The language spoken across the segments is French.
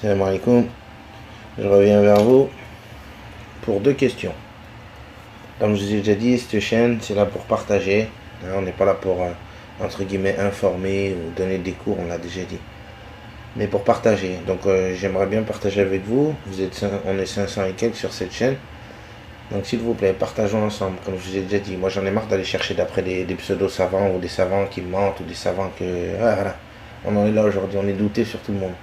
Salam alaikum. Je reviens vers vous pour deux questions. Comme je vous ai déjà dit, cette chaîne, c'est là pour partager. On n'est pas là pour, entre guillemets, informer ou donner des cours, on l'a déjà dit. Mais pour partager. Donc j'aimerais bien partager avec vous. On est 500 et quelques sur cette chaîne. Donc s'il vous plaît, partageons ensemble. Comme je vous ai déjà dit, moi j'en ai marre d'aller chercher d'après des pseudo-savants ou des savants qui mentent ou des savants que... Voilà. On en est là aujourd'hui, on est douté sur tout le monde.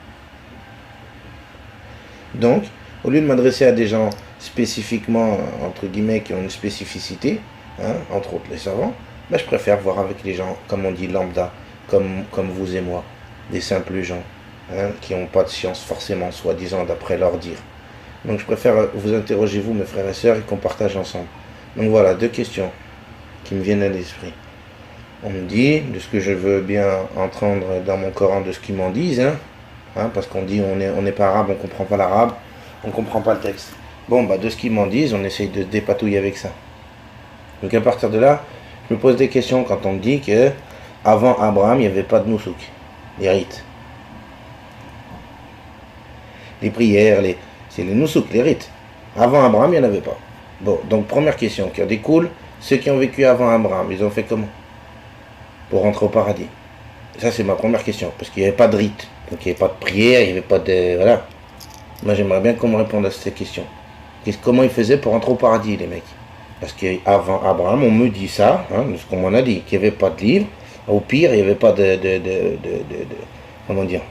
Donc, au lieu de m'adresser à des gens spécifiquement, entre guillemets, qui ont une spécificité, entre autres les savants, je préfère voir avec les gens, comme on dit, lambda, comme vous et moi, des simples gens, qui n'ont pas de science forcément, soi-disant, d'après leur dire. Donc je préfère vous interroger, vous, mes frères et sœurs, et qu'on partage ensemble. Donc voilà, deux questions qui me viennent à l'esprit. On me dit, de ce que je veux bien entendre dans mon Coran, de ce qu'ils m'en disent, parce qu'on dit on n'est pas arabe, on ne comprend pas l'arabe, on ne comprend pas le texte. Bon, de ce qu'ils m'en disent, on essaye de se dépatouiller avec ça. Donc à partir de là, je me pose des questions quand on me dit que avant Abraham, il n'y avait pas de nousouk, les rites. Les prières, c'est les nousouk, les rites. Avant Abraham, il n'y en avait pas. Bon, donc première question qui en découle, ceux qui ont vécu avant Abraham, ils ont fait comment pour rentrer au paradis? Ça, c'est ma première question, parce qu'il n'y avait pas de rite. Donc il n'y avait pas de prière, il n'y avait pas de... Voilà. Moi, j'aimerais bien qu'on me réponde à cette question. Comment ils faisaient pour rentrer au paradis, les mecs? Parce qu'avant Abraham, on me dit ça, de ce qu'on m'en a dit, qu'il n'y avait pas de livre. Au pire, il n'y avait pas comment dire,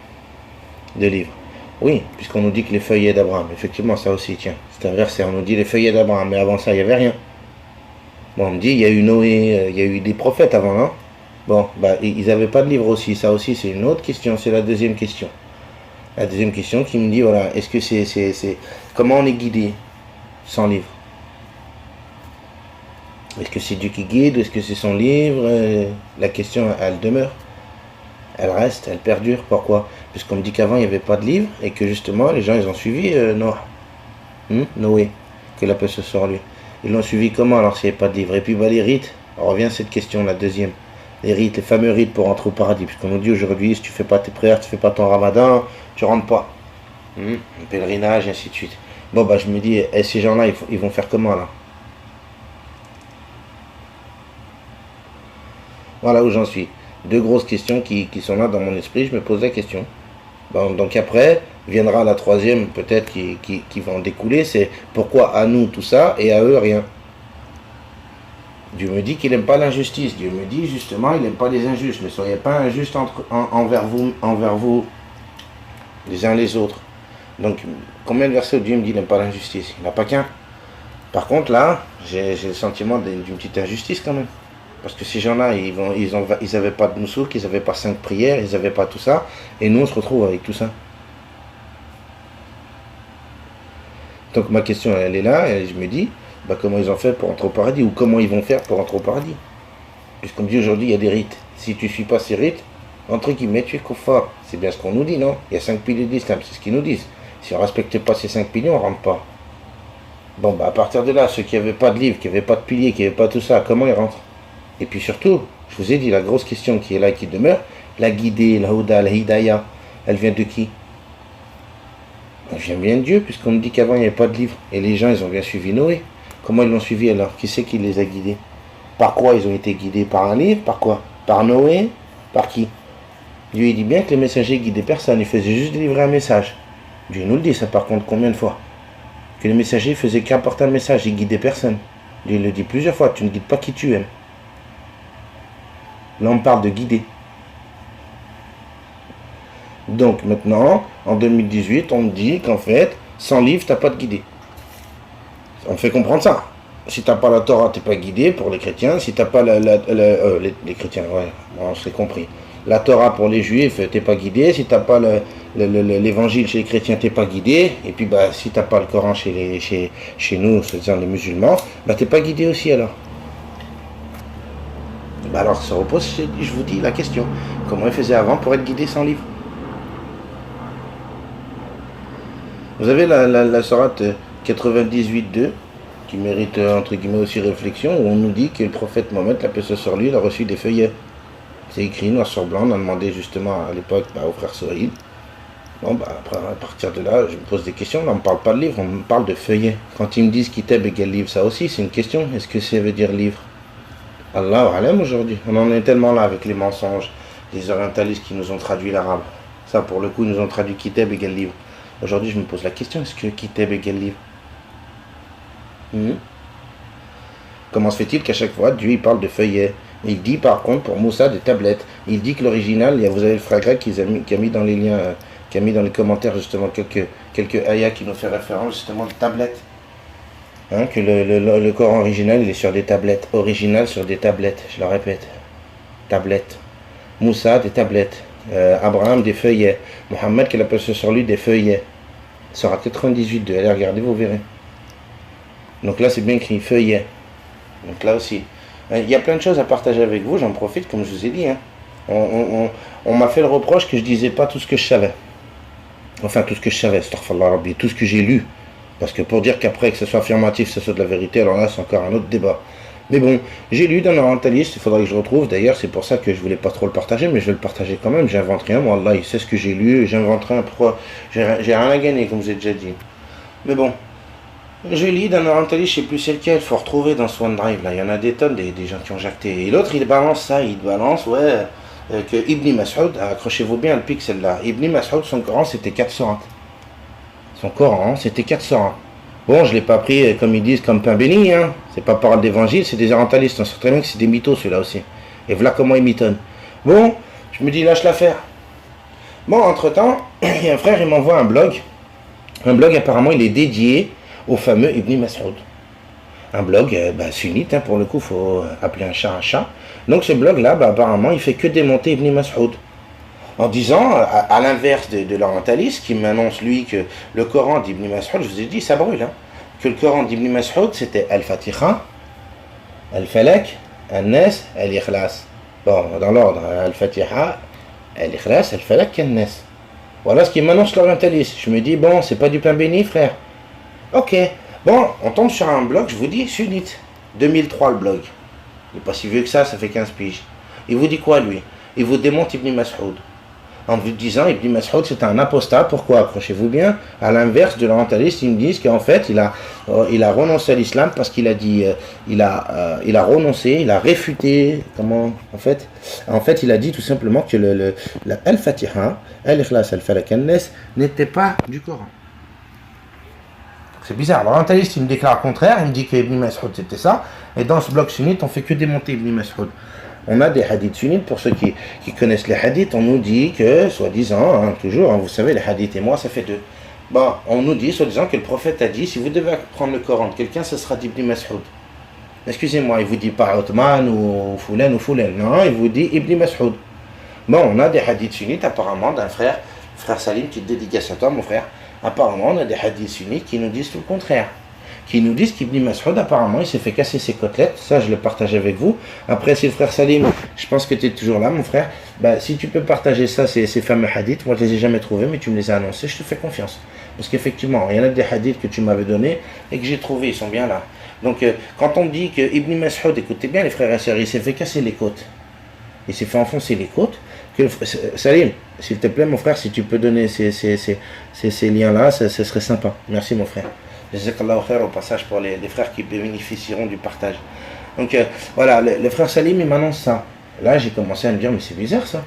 de livre. Oui, puisqu'on nous dit que les feuillets d'Abraham, effectivement, ça aussi, tiens, c'est un verset, on nous dit les feuillets d'Abraham, mais avant ça, il n'y avait rien. Bon, on me dit, il y a eu Noé, il y a eu des prophètes avant, non? Bon, ils n'avaient pas de livre aussi, ça aussi, c'est une autre question, c'est la deuxième question. La deuxième question qui me dit, voilà, est-ce que c'est... Comment on est guidé sans livre? Est-ce que c'est Dieu qui guide? Est-ce que c'est son livre? La question, elle demeure. Elle reste, elle perdure. Pourquoi? Puisqu'on me dit qu'avant, il n'y avait pas de livre et que justement, les gens, ils ont suivi Noé, que la paix se soit lui. Ils l'ont suivi comment alors s'il n'y avait pas de livre? Et puis, les rites, on revient à cette question, la deuxième. Les rites, les fameux rites pour rentrer au paradis. Puisqu'on nous dit aujourd'hui, si tu ne fais pas tes prières, tu ne fais pas ton ramadan, tu ne rentres pas. Un pèlerinage, et ainsi de suite. Bon, je me dis, ces gens-là, ils vont faire comment là? Voilà où j'en suis. Deux grosses questions qui sont là dans mon esprit, je me pose la question. Bon, donc après, viendra la troisième, peut-être, qui va en découler, c'est pourquoi à nous tout ça et à eux rien. Dieu me dit qu'il n'aime pas l'injustice. Dieu me dit justement, il n'aime pas les injustes. Ne soyez pas injustes envers vous, les uns les autres. Donc, combien de versets où Dieu me dit qu'il n'aime pas l'injustice? Il n'y en a pas qu'un. Par contre, là, j'ai le sentiment d'une petite injustice quand même. Parce que ces gens-là, ils n'avaient pas de nousouk, ils n'avaient pas 5 prières, ils n'avaient pas tout ça. Et nous, on se retrouve avec tout ça. Donc ma question, elle est là, et je me dis, comment ils ont fait pour entrer au paradis? Ou comment ils vont faire pour entrer au paradis? Puisqu'on me dit aujourd'hui, il y a des rites. Si tu ne suis pas ces rites, entre guillemets, tu es kuffar. C'est bien ce qu'on nous dit, non? Il y a 5 piliers d'islam, c'est ce qu'ils nous disent. Si on ne respecte pas ces 5 piliers, on ne rentre pas. Bon, à partir de là, ceux qui n'avaient pas de livre, qui n'avaient pas de piliers, qui n'avaient pas tout ça, comment ils rentrent? Et puis surtout, je vous ai dit, la grosse question qui est là et qui demeure, la guidée, la houda, la hidaya, elle vient de qui? Elle vient bien de Dieu, puisqu'on me dit qu'avant il n'y avait pas de livre. Et les gens, ils ont bien suivi Noé. Comment ils l'ont suivi alors? Qui c'est qui les a guidés? Par quoi ils ont été guidés? Par un livre? Par quoi? Par Noé? Par qui? Dieu il dit bien que les messagers guidaient personne, ils faisaient juste délivrer un message. Dieu nous le dit, ça par contre combien de fois? Que les messagers faisaient qu'apporter un message, ils guidaient personne. Dieu le dit plusieurs fois, tu ne guides pas qui tu aimes. Là, on parle de guider. Donc maintenant, en 2018, on me dit qu'en fait, sans livre, tu n'as pas de guidé. On fait comprendre ça. Si tu n'as pas la Torah, tu n'es pas guidé pour les chrétiens. Si tu n'as pas les chrétiens, ouais, on s'est compris. La Torah pour les juifs, tu n'es pas guidé. Si tu n'as pas l'évangile chez les chrétiens, tu n'es pas guidé. Et puis si tu n'as pas le Coran chez nous, c'est-à-dire les musulmans, tu n'es pas guidé aussi alors. Alors ça repose, je vous dis la question. Comment ils faisaient avant pour être guidés sans livre? Vous avez la sourate 98.2 qui mérite entre guillemets aussi réflexion, où on nous dit que le prophète Mohammed, la paix soit sur lui, il a reçu des feuillets. C'est écrit noir sur blanc, on a demandé justement à l'époque au frère Sohaïl. Bon, bah, après, à partir de là, je me pose des questions. Là, on ne parle pas de livre, on me parle de feuillet. Quand ils me disent kitab égale livre, ça aussi, c'est une question. Est-ce que ça veut dire livre? Allahu alam aujourd'hui. On en est tellement là avec les mensonges, les orientalistes qui nous ont traduit l'arabe. Ça, pour le coup, ils nous ont traduit kitab égale livre. Aujourd'hui, je me pose la question, est-ce que kitab égale livre? Comment se fait-il qu'à chaque fois, Dieu il parle de feuillet? Il dit par contre pour Moussa des tablettes. Il dit que l'original, vous avez le frère grec qui a mis dans les liens, qui a mis dans les commentaires justement quelques ayats qui nous fait référence justement de tablettes. Hein, que le Coran original il est sur des tablettes. Original sur des tablettes, je le répète. Tablettes. Moussa des tablettes. Abraham des feuillets. Mohammed qu'il appelle sur lui des feuillets. Sera 98.2. Allez regardez, vous verrez. Donc là c'est bien écrit feuillet. Donc là aussi. Il y a plein de choses à partager avec vous, j'en profite comme je vous ai dit. Hein. On m'a fait le reproche que je disais pas tout ce que je savais. Enfin tout ce que je savais, astaghfirullah rabbi, tout ce que j'ai lu. Parce que pour dire qu'après que ce soit affirmatif, ce soit de la vérité, alors là c'est encore un autre débat. Mais bon, j'ai lu d'un orientaliste, il faudrait que je retrouve, d'ailleurs c'est pour ça que je voulais pas trop le partager, mais je vais le partager quand même, j'invente rien, moi Allah il sait ce que j'ai lu, j'invente rien, pourquoi j'ai rien à gagner comme je vous ai déjà dit. Mais bon, je lis d'un orientaliste, je sais plus c'est lequel, il faut retrouver dans ce OneDrive là, il y en a des tonnes, des gens qui ont jacté. Et l'autre il balance ça, il balance, que Ibn Mas'ud, accrochez-vous bien le pixel là, Ibn Mas'ud, son Coran c'était 400. Son Coran, c'était 400. Bon, je ne l'ai pas pris, comme ils disent, comme pain béni. Hein. C'est pas parole d'évangile, c'est des orientalistes. On sait très bien que c'est des mythos, ceux-là aussi. Et voilà comment ils mitonnent. Bon, je me dis, lâche l'affaire. Bon, entre-temps, il y a un frère, il m'envoie un blog. Un blog, apparemment, il est dédié au fameux Ibn Mas'ud. Un blog sunnite, hein, pour le coup, il faut appeler un chat un chat. Donc ce blog-là, apparemment, il fait que démonter Ibn Mas'ud. En disant, à l'inverse de l'orientaliste, qui m'annonce lui que le Coran d'Ibn Mas'ud, je vous ai dit, ça brûle, hein, que le Coran d'Ibn Mas'ud, c'était Al-Fatiha, Al-Falak, Al-Nas, Al-Ikhlas. Bon, dans l'ordre, Al-Fatiha, Al-Ikhlas, Al-Falak, Al-Nas. Voilà ce qui m'annonce l'orientaliste. Je me dis, bon, c'est pas du pain béni, frère. Ok, bon, on tombe sur un blog, je vous dis, sunnite. 2003 le blog. Il n'est pas si vieux que ça fait 15 piges. Il vous dit quoi, lui? Il vous démonte Ibn Mas'ud. En vous disant, Ibn Mas'ud c'est un apostat. Pourquoi? Accrochez-vous bien. À l'inverse de l'orientaliste, ils me disent qu'en fait, il a renoncé à l'islam parce qu'il a dit, il a renoncé, il a réfuté. Comment? En fait, il a dit tout simplement que la Al-Fatiha, Al-Ikhlas, Al-Falak, Al-Nas n'était pas du Coran. C'est bizarre. L'orientaliste, il me déclare le contraire. Il me dit que Ibn Mas'ud c'était ça. Et dans ce blog sunnite, on fait que démonter Ibn Mas'ud. On a des hadiths sunnites, pour ceux qui connaissent les hadiths, on nous dit que, soi-disant, hein, toujours, hein, vous savez, les hadiths et moi, ça fait deux. Bon, on nous dit, soi-disant, que le prophète a dit, si vous devez prendre le Coran de quelqu'un, ce sera d'Ibn Mas'ud. Excusez-moi, il vous dit pas Othman ou Foulen ou Foulen, non, il vous dit Ibn Mas'ud. Bon, on a des hadiths sunnites, apparemment, d'un frère Salim, qui te dédicace à toi, mon frère. Apparemment, on a des hadiths sunnites qui nous disent tout le contraire. Qui nous disent qu'Ibn Mas'ud, apparemment, il s'est fait casser ses côtelettes. Ça, je le partage avec vous. Après, si le frère Salim, je pense que tu es toujours là, mon frère. Si tu peux partager ça, ces fameux hadiths, moi, je les ai jamais trouvés, mais tu me les as annoncés, je te fais confiance. Parce qu'effectivement, il y en a des hadiths que tu m'avais donnés et que j'ai trouvés, ils sont bien là. Donc, quand on dit que Ibn Mas'ud, écoutez bien, les frères et sœurs, il s'est fait casser les côtes. Il s'est fait enfoncer les côtes. Salim, s'il te plaît, mon frère, si tu peux donner ces liens-là, ce serait sympa. Merci, mon frère. Jazakallahu khair au passage pour les frères qui bénéficieront du partage. Donc voilà, le frère Salim il m'annonce ça. Là j'ai commencé à me dire mais c'est bizarre ça.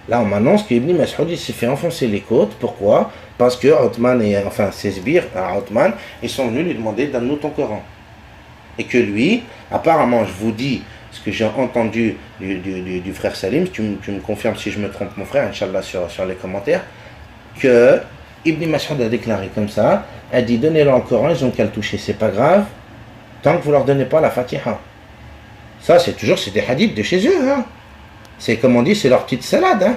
Là on m'annonce qu'Ibn Mas'ud il s'est fait enfoncer les côtes. Pourquoi? Parce que Othman ses sbires à Othman ils sont venus lui demander donne-nous ton Coran. Et que lui, apparemment je vous dis ce que j'ai entendu du frère Salim, tu me confirmes si je me trompe mon frère, Inch'Allah sur les commentaires, que Ibn Mas'ud a déclaré comme ça, a dit donnez-leur le Coran, ils ont qu'à le toucher, c'est pas grave, tant que vous leur donnez pas la Fatiha. Ça c'est des hadiths de chez eux, hein. C'est comme on dit, c'est leur petite salade, hein.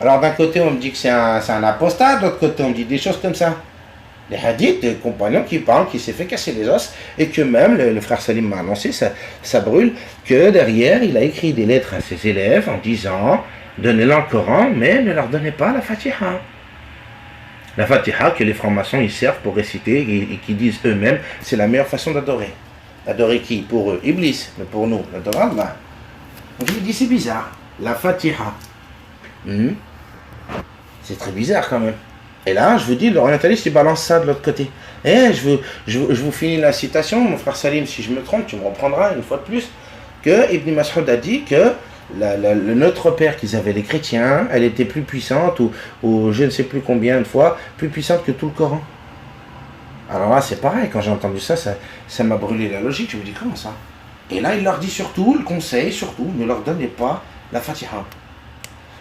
Alors d'un côté on me dit que c'est un apostat, de l'autre côté on me dit des choses comme ça. Les hadiths des compagnons qui parlent, qui s'est fait casser les os, et que même le frère Salim m'a annoncé, ça brûle, que derrière il a écrit des lettres à ses élèves en disant donnez-leur le Coran, mais ne leur donnez pas la Fatiha. La Fatiha que les francs-maçons ils servent pour réciter et qui disent eux-mêmes c'est la meilleure façon d'adorer. Adorer qui? Pour eux, Iblis, mais pour nous, l'adorer Allah. Donc je me dis c'est bizarre. La Fatiha, C'est très bizarre quand même. Et là, je vous dis, l'orientaliste, il balance ça de l'autre côté. Et je vous finis la citation, mon frère Salim, si je me trompe, tu me reprendras une fois de plus, que Ibn Mas'ud a dit que notre père qu'ils avaient les chrétiens, elle était plus puissante, ou je ne sais plus combien de fois, plus puissante que tout le Coran. Alors là, c'est pareil, quand j'ai entendu ça, ça m'a brûlé la logique. Je me dis, comment ça? Et là, il leur dit surtout, le conseil, surtout, ne leur donnez pas la Fatiha.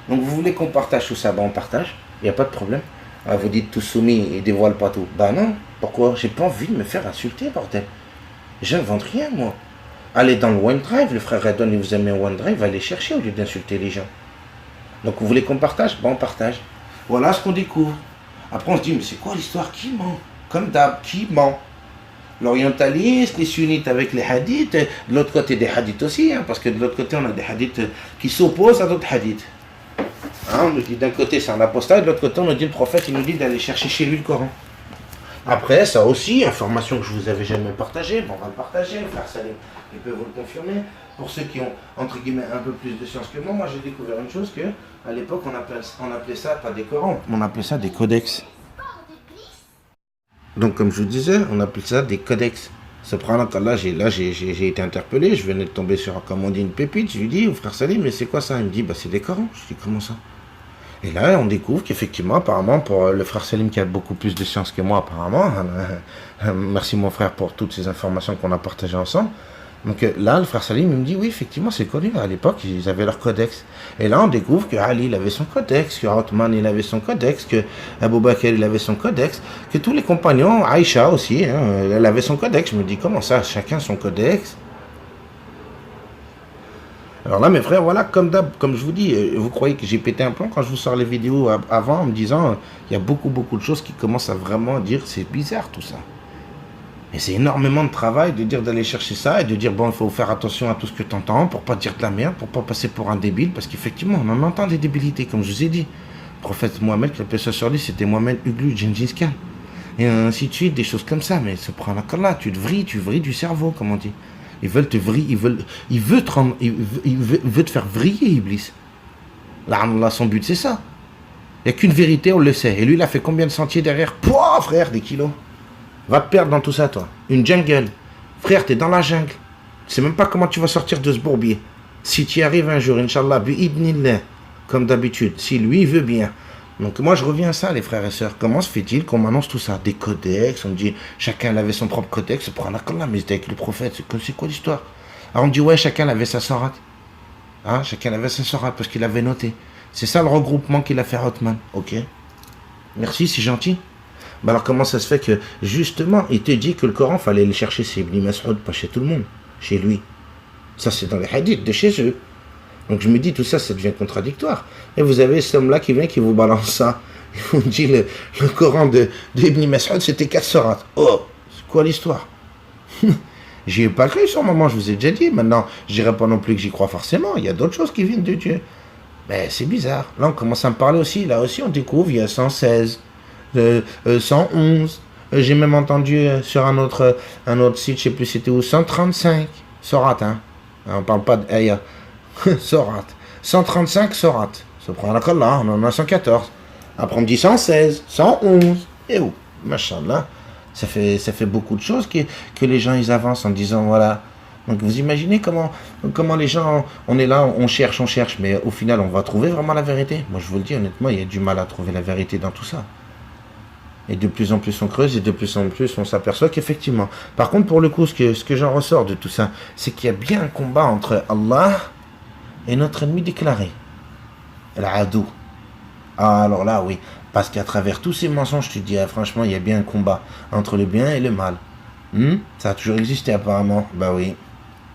Donc vous voulez qu'on partage tout ça? Ben on partage, il n'y a pas de problème. Ah, vous dites tout soumis et dévoile pas tout. Ben non, pourquoi? J'ai pas envie de me faire insulter, bordel. J'invente rien, moi. Allez dans le OneDrive, le frère Redon, il vous aime un OneDrive, allez chercher au lieu d'insulter les gens. Donc vous voulez qu'on partage? Ben on partage. Voilà ce qu'on découvre. Après on se dit, mais c'est quoi l'histoire? Qui ment? Comme d'hab, qui ment? L'orientaliste, les sunnites avec les hadiths, de l'autre côté des hadiths aussi, hein, parce que de l'autre côté on a des hadiths qui s'opposent à d'autres hadiths. Hein, on nous dit d'un côté c'est un apostat, de l'autre côté on nous dit le prophète, il nous dit d'aller chercher chez lui le Coran. Après, ça aussi, information que je vous avais jamais partagée, bon, on va le partager, le frère Salim, il peut vous le confirmer. Pour ceux qui ont, entre guillemets, un peu plus de science que moi j'ai découvert une chose que, à l'époque, on appelait ça pas des Corans, on appelait ça des codex. Donc, comme je vous disais, on appelle ça des codex. Subhanallah, j'ai été interpellé, je venais de tomber sur, comme on dit, une pépite. Je lui dis, frère Salim, mais c'est quoi ça? Il me dit, bah c'est des Corans. Je dis, comment ça? Et là, on découvre qu'effectivement, apparemment, pour le frère Salim qui a beaucoup plus de science que moi, apparemment, merci mon frère pour toutes ces informations qu'on a partagées ensemble. Donc là, le frère Salim, il me dit, oui, effectivement, c'est connu. À l'époque, ils avaient leur codex. Et là, on découvre que Ali, il avait son codex, que Othman, il avait son codex, que Abu Bakr, il avait son codex, que tous les compagnons, Aïcha aussi, hein, elle avait son codex. Je me dis, comment ça, chacun son codex? Alors là, mes frères, voilà, comme je vous dis, vous croyez que j'ai pété un plomb quand je vous sors les vidéos avant en me disant, il y a beaucoup de choses qui commencent à vraiment dire, c'est bizarre tout ça. Et c'est énormément de travail de dire d'aller chercher ça et de dire, bon, il faut faire attention à tout ce que tu entends pour pas dire de la merde, pour pas passer pour un débile, parce qu'effectivement, on en entend des débilités, comme je vous ai dit. Le prophète Mohamed, qui appelait ça sur lui, c'était Mohamed Uglu Gengis Khan. Et ainsi de suite, des choses comme ça. Mais ce prend là, tu vrilles du cerveau, comme on dit. Ils veulent te vriller, il veut te faire vriller, Iblis. Là, son but, c'est ça. Il n'y a qu'une vérité, on le sait. Et lui, il a fait combien de sentiers derrière? Pouah, frère, des kilos. Va te perdre dans tout ça, toi. Une jungle. Frère, t'es dans la jungle. Tu sais même pas comment tu vas sortir de ce bourbier. Si tu y arrives un jour, Inch'Allah, bi'idnillah, comme d'habitude, si lui veut bien. Donc moi je reviens à ça, les frères et sœurs. Comment se fait-il qu'on m'annonce tout ça? Des codex, on me dit chacun avait son propre codex, prendre Allah, mais c'était avec le prophète, c'est quoi l'histoire? Alors on me dit ouais, chacun avait sa sourate. Hein, chacun avait sa sourate parce qu'il avait noté. C'est ça le regroupement qu'il a fait Othman. Ok. Merci, c'est gentil. Bah alors comment ça se fait que justement il te dit que le Coran fallait le chercher chez Ibn Mas'ud, pas chez tout le monde, chez lui. Ça c'est dans les hadiths de chez eux. Donc je me dis, tout ça, ça devient contradictoire. Et vous avez cet homme-là qui vient, qui vous balance ça. Il vous dit, le Coran de Ibn Mas'ud, c'était 4 sourates. Oh, c'est quoi l'histoire? J'y ai pas cru sur le moment, je vous ai déjà dit. Maintenant, je dirais pas non plus que j'y crois forcément. Il y a d'autres choses qui viennent de Dieu. Mais c'est bizarre. Là, on commence à me parler aussi. Là aussi, on découvre, il y a 116, 111. J'ai même entendu sur un autre site, je sais plus c'était où, 135 sourates. Hein. On parle pas de ayah. Sourate. 135 sourates. Subhanallah, on en a 114. Après on me dit 116, 111. Et où? Machallah. Ça fait beaucoup de choses que les gens ils avancent en disant voilà. Donc vous imaginez comment les gens, on est là, on cherche, mais au final on va trouver vraiment la vérité. Moi je vous le dis honnêtement, il y a du mal à trouver la vérité dans tout ça. Et de plus en plus on creuse et de plus en plus on s'aperçoit qu'effectivement. Par contre pour le coup, ce que j'en ressors de tout ça, c'est qu'il y a bien un combat entre Allah et notre ennemi déclaré, l'adou. Ah, alors là, oui, parce qu'à travers tous ces mensonges, tu te dis, ah, franchement, il y a bien un combat entre le bien et le mal. Ça a toujours existé apparemment. Bah oui,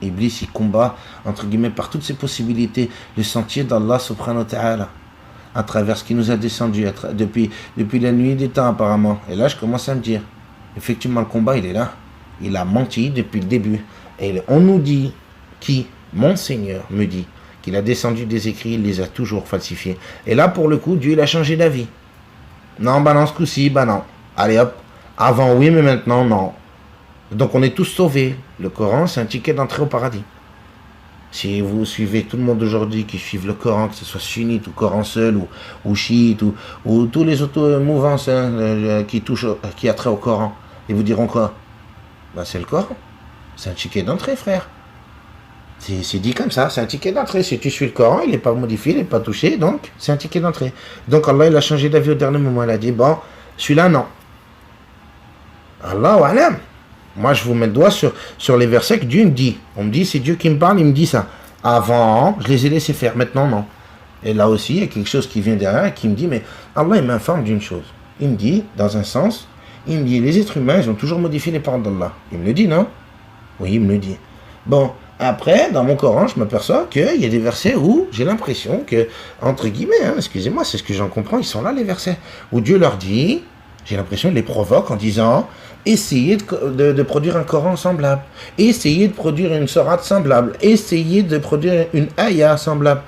Iblis, il combat, entre guillemets, par toutes ces possibilités, le sentier d'Allah subhanahu wa ta'ala, à travers ce qui nous a descendu depuis la nuit des temps apparemment. Et là, je commence à me dire, effectivement, le combat, il est là. Il a menti depuis le début. Et on nous dit, mon Seigneur me dit, qu'il a descendu des écrits, il les a toujours falsifiés. Et là, pour le coup, Dieu, il a changé d'avis. Non, bah non, ce coup-ci, bah non. Allez hop, avant oui, mais maintenant non. Donc on est tous sauvés. Le Coran, c'est un ticket d'entrée au paradis. Si vous suivez tout le monde aujourd'hui qui suivent le Coran, que ce soit sunnite ou Coran seul ou chiite ou tous les autres mouvances qui a trait au Coran, ils vous diront quoi? Ben, c'est le Coran. C'est un ticket d'entrée, frère. C'est dit comme ça, c'est un ticket d'entrée. Si tu suis le Coran, il n'est pas modifié, il n'est pas touché, donc c'est un ticket d'entrée. Donc Allah, il a changé d'avis au dernier moment. Il a dit, bon, celui-là, non. Allah, alam. Moi, je vous mets le doigt sur les versets que Dieu me dit. On me dit, c'est Dieu qui me parle, il me dit ça. Avant, je les ai laissés faire. Maintenant, non. Et là aussi, il y a quelque chose qui vient derrière et qui me dit, mais Allah, il m'informe d'une chose. Il me dit, dans un sens, il me dit, les êtres humains, ils ont toujours modifié les paroles d'Allah. Il me le dit, non? Oui, il me le dit. Bon, après, dans mon Coran, je m'aperçois qu'il y a des versets où j'ai l'impression que, entre guillemets, excusez-moi, c'est ce que j'en comprends, ils sont là, les versets, où Dieu leur dit, j'ai l'impression qu'il les provoque en disant, essayez de produire un Coran semblable, essayez de produire une sourate semblable, essayez de produire une ayah semblable.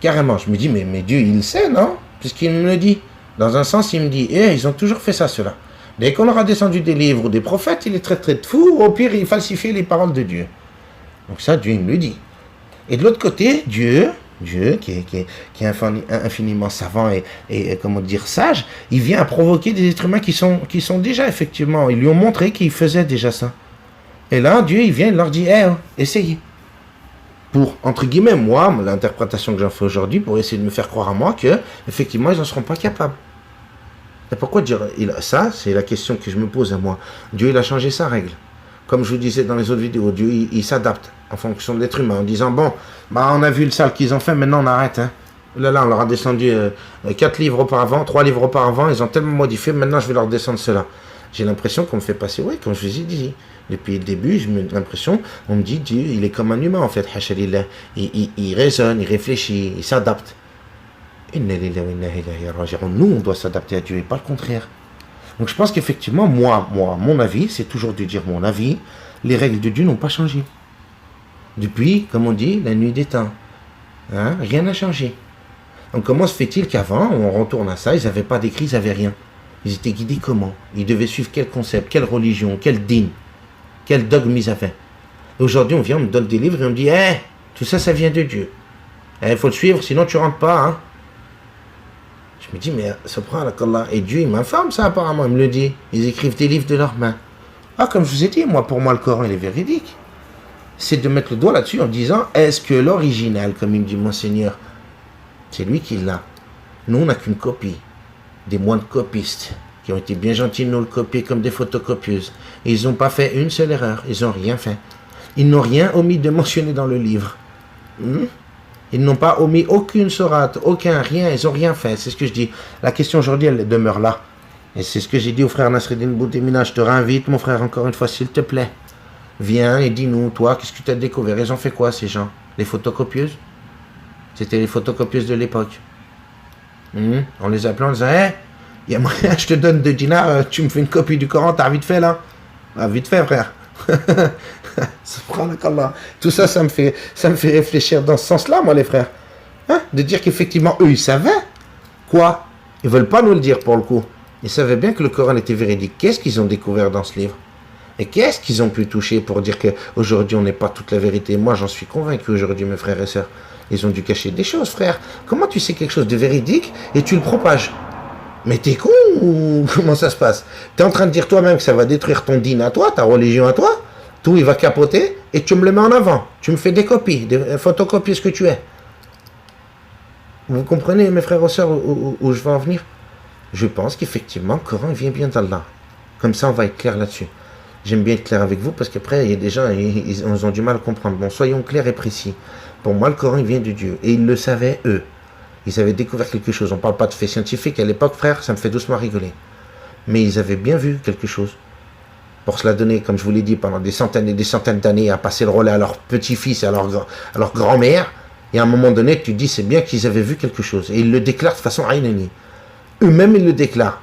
Carrément, je me dis, mais Dieu, il le sait, non? Puisqu'il me le dit. Dans un sens, il me dit, ils ont toujours fait ça, cela. Dès qu'on leur a descendu des livres ou des prophètes, il les traiterait de fous, au pire, il falsifiait les paroles de Dieu. Donc ça, Dieu, il me le dit. Et de l'autre côté, Dieu qui est infiniment savant et comment dire, sage, il vient à provoquer des êtres humains qui sont déjà, effectivement, ils lui ont montré qu'ils faisaient déjà ça. Et là, Dieu, il vient, il leur dit, essayez. Pour, entre guillemets, moi, l'interprétation que j'en fais aujourd'hui, pour essayer de me faire croire à moi que, effectivement, ils n'en seront pas capables. Et pourquoi dire ça? C'est la question que je me pose à moi. Dieu, il a changé sa règle. Comme je vous disais dans les autres vidéos, Dieu, il s'adapte en fonction de l'être humain, en disant, bon, on a vu le sale qu'ils ont fait, maintenant on arrête. Là, on leur a descendu 4 livres auparavant, 3 livres auparavant, ils ont tellement modifié, maintenant je vais leur descendre cela. J'ai l'impression qu'on me fait passer, oui, comme je vous ai dit. Depuis le début, j'ai l'impression, on me dit, Dieu, il est comme un humain en fait, hachalillah. Il raisonne, il réfléchit, il s'adapte. Nous, on doit s'adapter à Dieu et pas le contraire. Donc je pense qu'effectivement, moi, mon avis, c'est toujours de dire mon avis, les règles de Dieu n'ont pas changé. Depuis, comme on dit, la nuit des temps. Rien n'a changé. Donc comment se fait-il qu'avant, on retourne à ça, ils n'avaient pas d'écrit, ils n'avaient rien. Ils étaient guidés comment? Ils devaient suivre quel concept, quelle religion, quel din, quel dogme ils avaient. Aujourd'hui, on vient, on me donne des livres et on me dit, tout ça, ça vient de Dieu. Il faut le suivre, sinon tu rentres pas. Je me dis, mais subhanallah, et Dieu, il m'informe ça apparemment, il me le dit. Ils écrivent des livres de leurs mains. Comme je vous ai dit, pour moi, le Coran, il est véridique. C'est de mettre le doigt là-dessus en disant, est-ce que l'original, comme il me dit Monseigneur, c'est lui qui l'a? Nous, on n'a qu'une copie. Des moines copistes qui ont été bien gentils de nous le copier comme des photocopieuses. Et ils n'ont pas fait une seule erreur. Ils n'ont rien fait. Ils n'ont rien omis de mentionner dans le livre. Ils n'ont pas omis aucune sourate, rien. Ils n'ont rien fait. C'est ce que je dis. La question aujourd'hui, elle demeure là. Et c'est ce que j'ai dit au frère Nasreddin Boutemina. Je te réinvite, mon frère, encore une fois, s'il te plaît. Viens et dis-nous, toi, qu'est-ce que tu as découvert? Ils ont fait quoi, ces gens? Les photocopieuses? C'était les photocopieuses de l'époque. On les appelait, on disait, il y a moyen, je te donne 2 dinars, tu me fais une copie du Coran, t'as vite fait là? Vite fait, frère. Subhanallah. Tout ça, ça me fait réfléchir dans ce sens-là, moi, les frères. De dire qu'effectivement, eux, ils savaient. Quoi? Ils veulent pas nous le dire, pour le coup. Ils savaient bien que le Coran était véridique. Qu'est-ce qu'ils ont découvert dans ce livre? Et qu'est-ce qu'ils ont pu toucher pour dire qu'aujourd'hui, on n'est pas toute la vérité? Moi, j'en suis convaincu aujourd'hui, mes frères et sœurs. Ils ont dû cacher des choses, frère. Comment tu sais quelque chose de véridique et tu le propages? Mais t'es con ou comment ça se passe? T'es en train de dire toi-même que ça va détruire ton din à toi, ta religion à toi? Tout, il va capoter et tu me le mets en avant. Tu me fais des copies, des photocopies, ce que tu es. Vous comprenez, mes frères et sœurs, où je veux en venir? Je pense qu'effectivement, le Coran vient bien d'Allah. Comme ça, on va être clair là-dessus. J'aime bien être clair avec vous parce qu'après, il y a des gens, ils ont du mal à comprendre. Bon, soyons clairs et précis. Pour moi, le Coran, il vient de Dieu. Et ils le savaient, eux. Ils avaient découvert quelque chose. On ne parle pas de faits scientifiques. À l'époque, frère, ça me fait doucement rigoler. Mais ils avaient bien vu quelque chose. Pour cela donner, comme je vous l'ai dit, pendant des centaines et des centaines d'années, à passer le relais à leur petit-fils et à leur grand-mère. Et à un moment donné, tu te dis, c'est bien qu'ils avaient vu quelque chose. Et ils le déclarent de façon aynani. Eux-mêmes, ils le déclarent.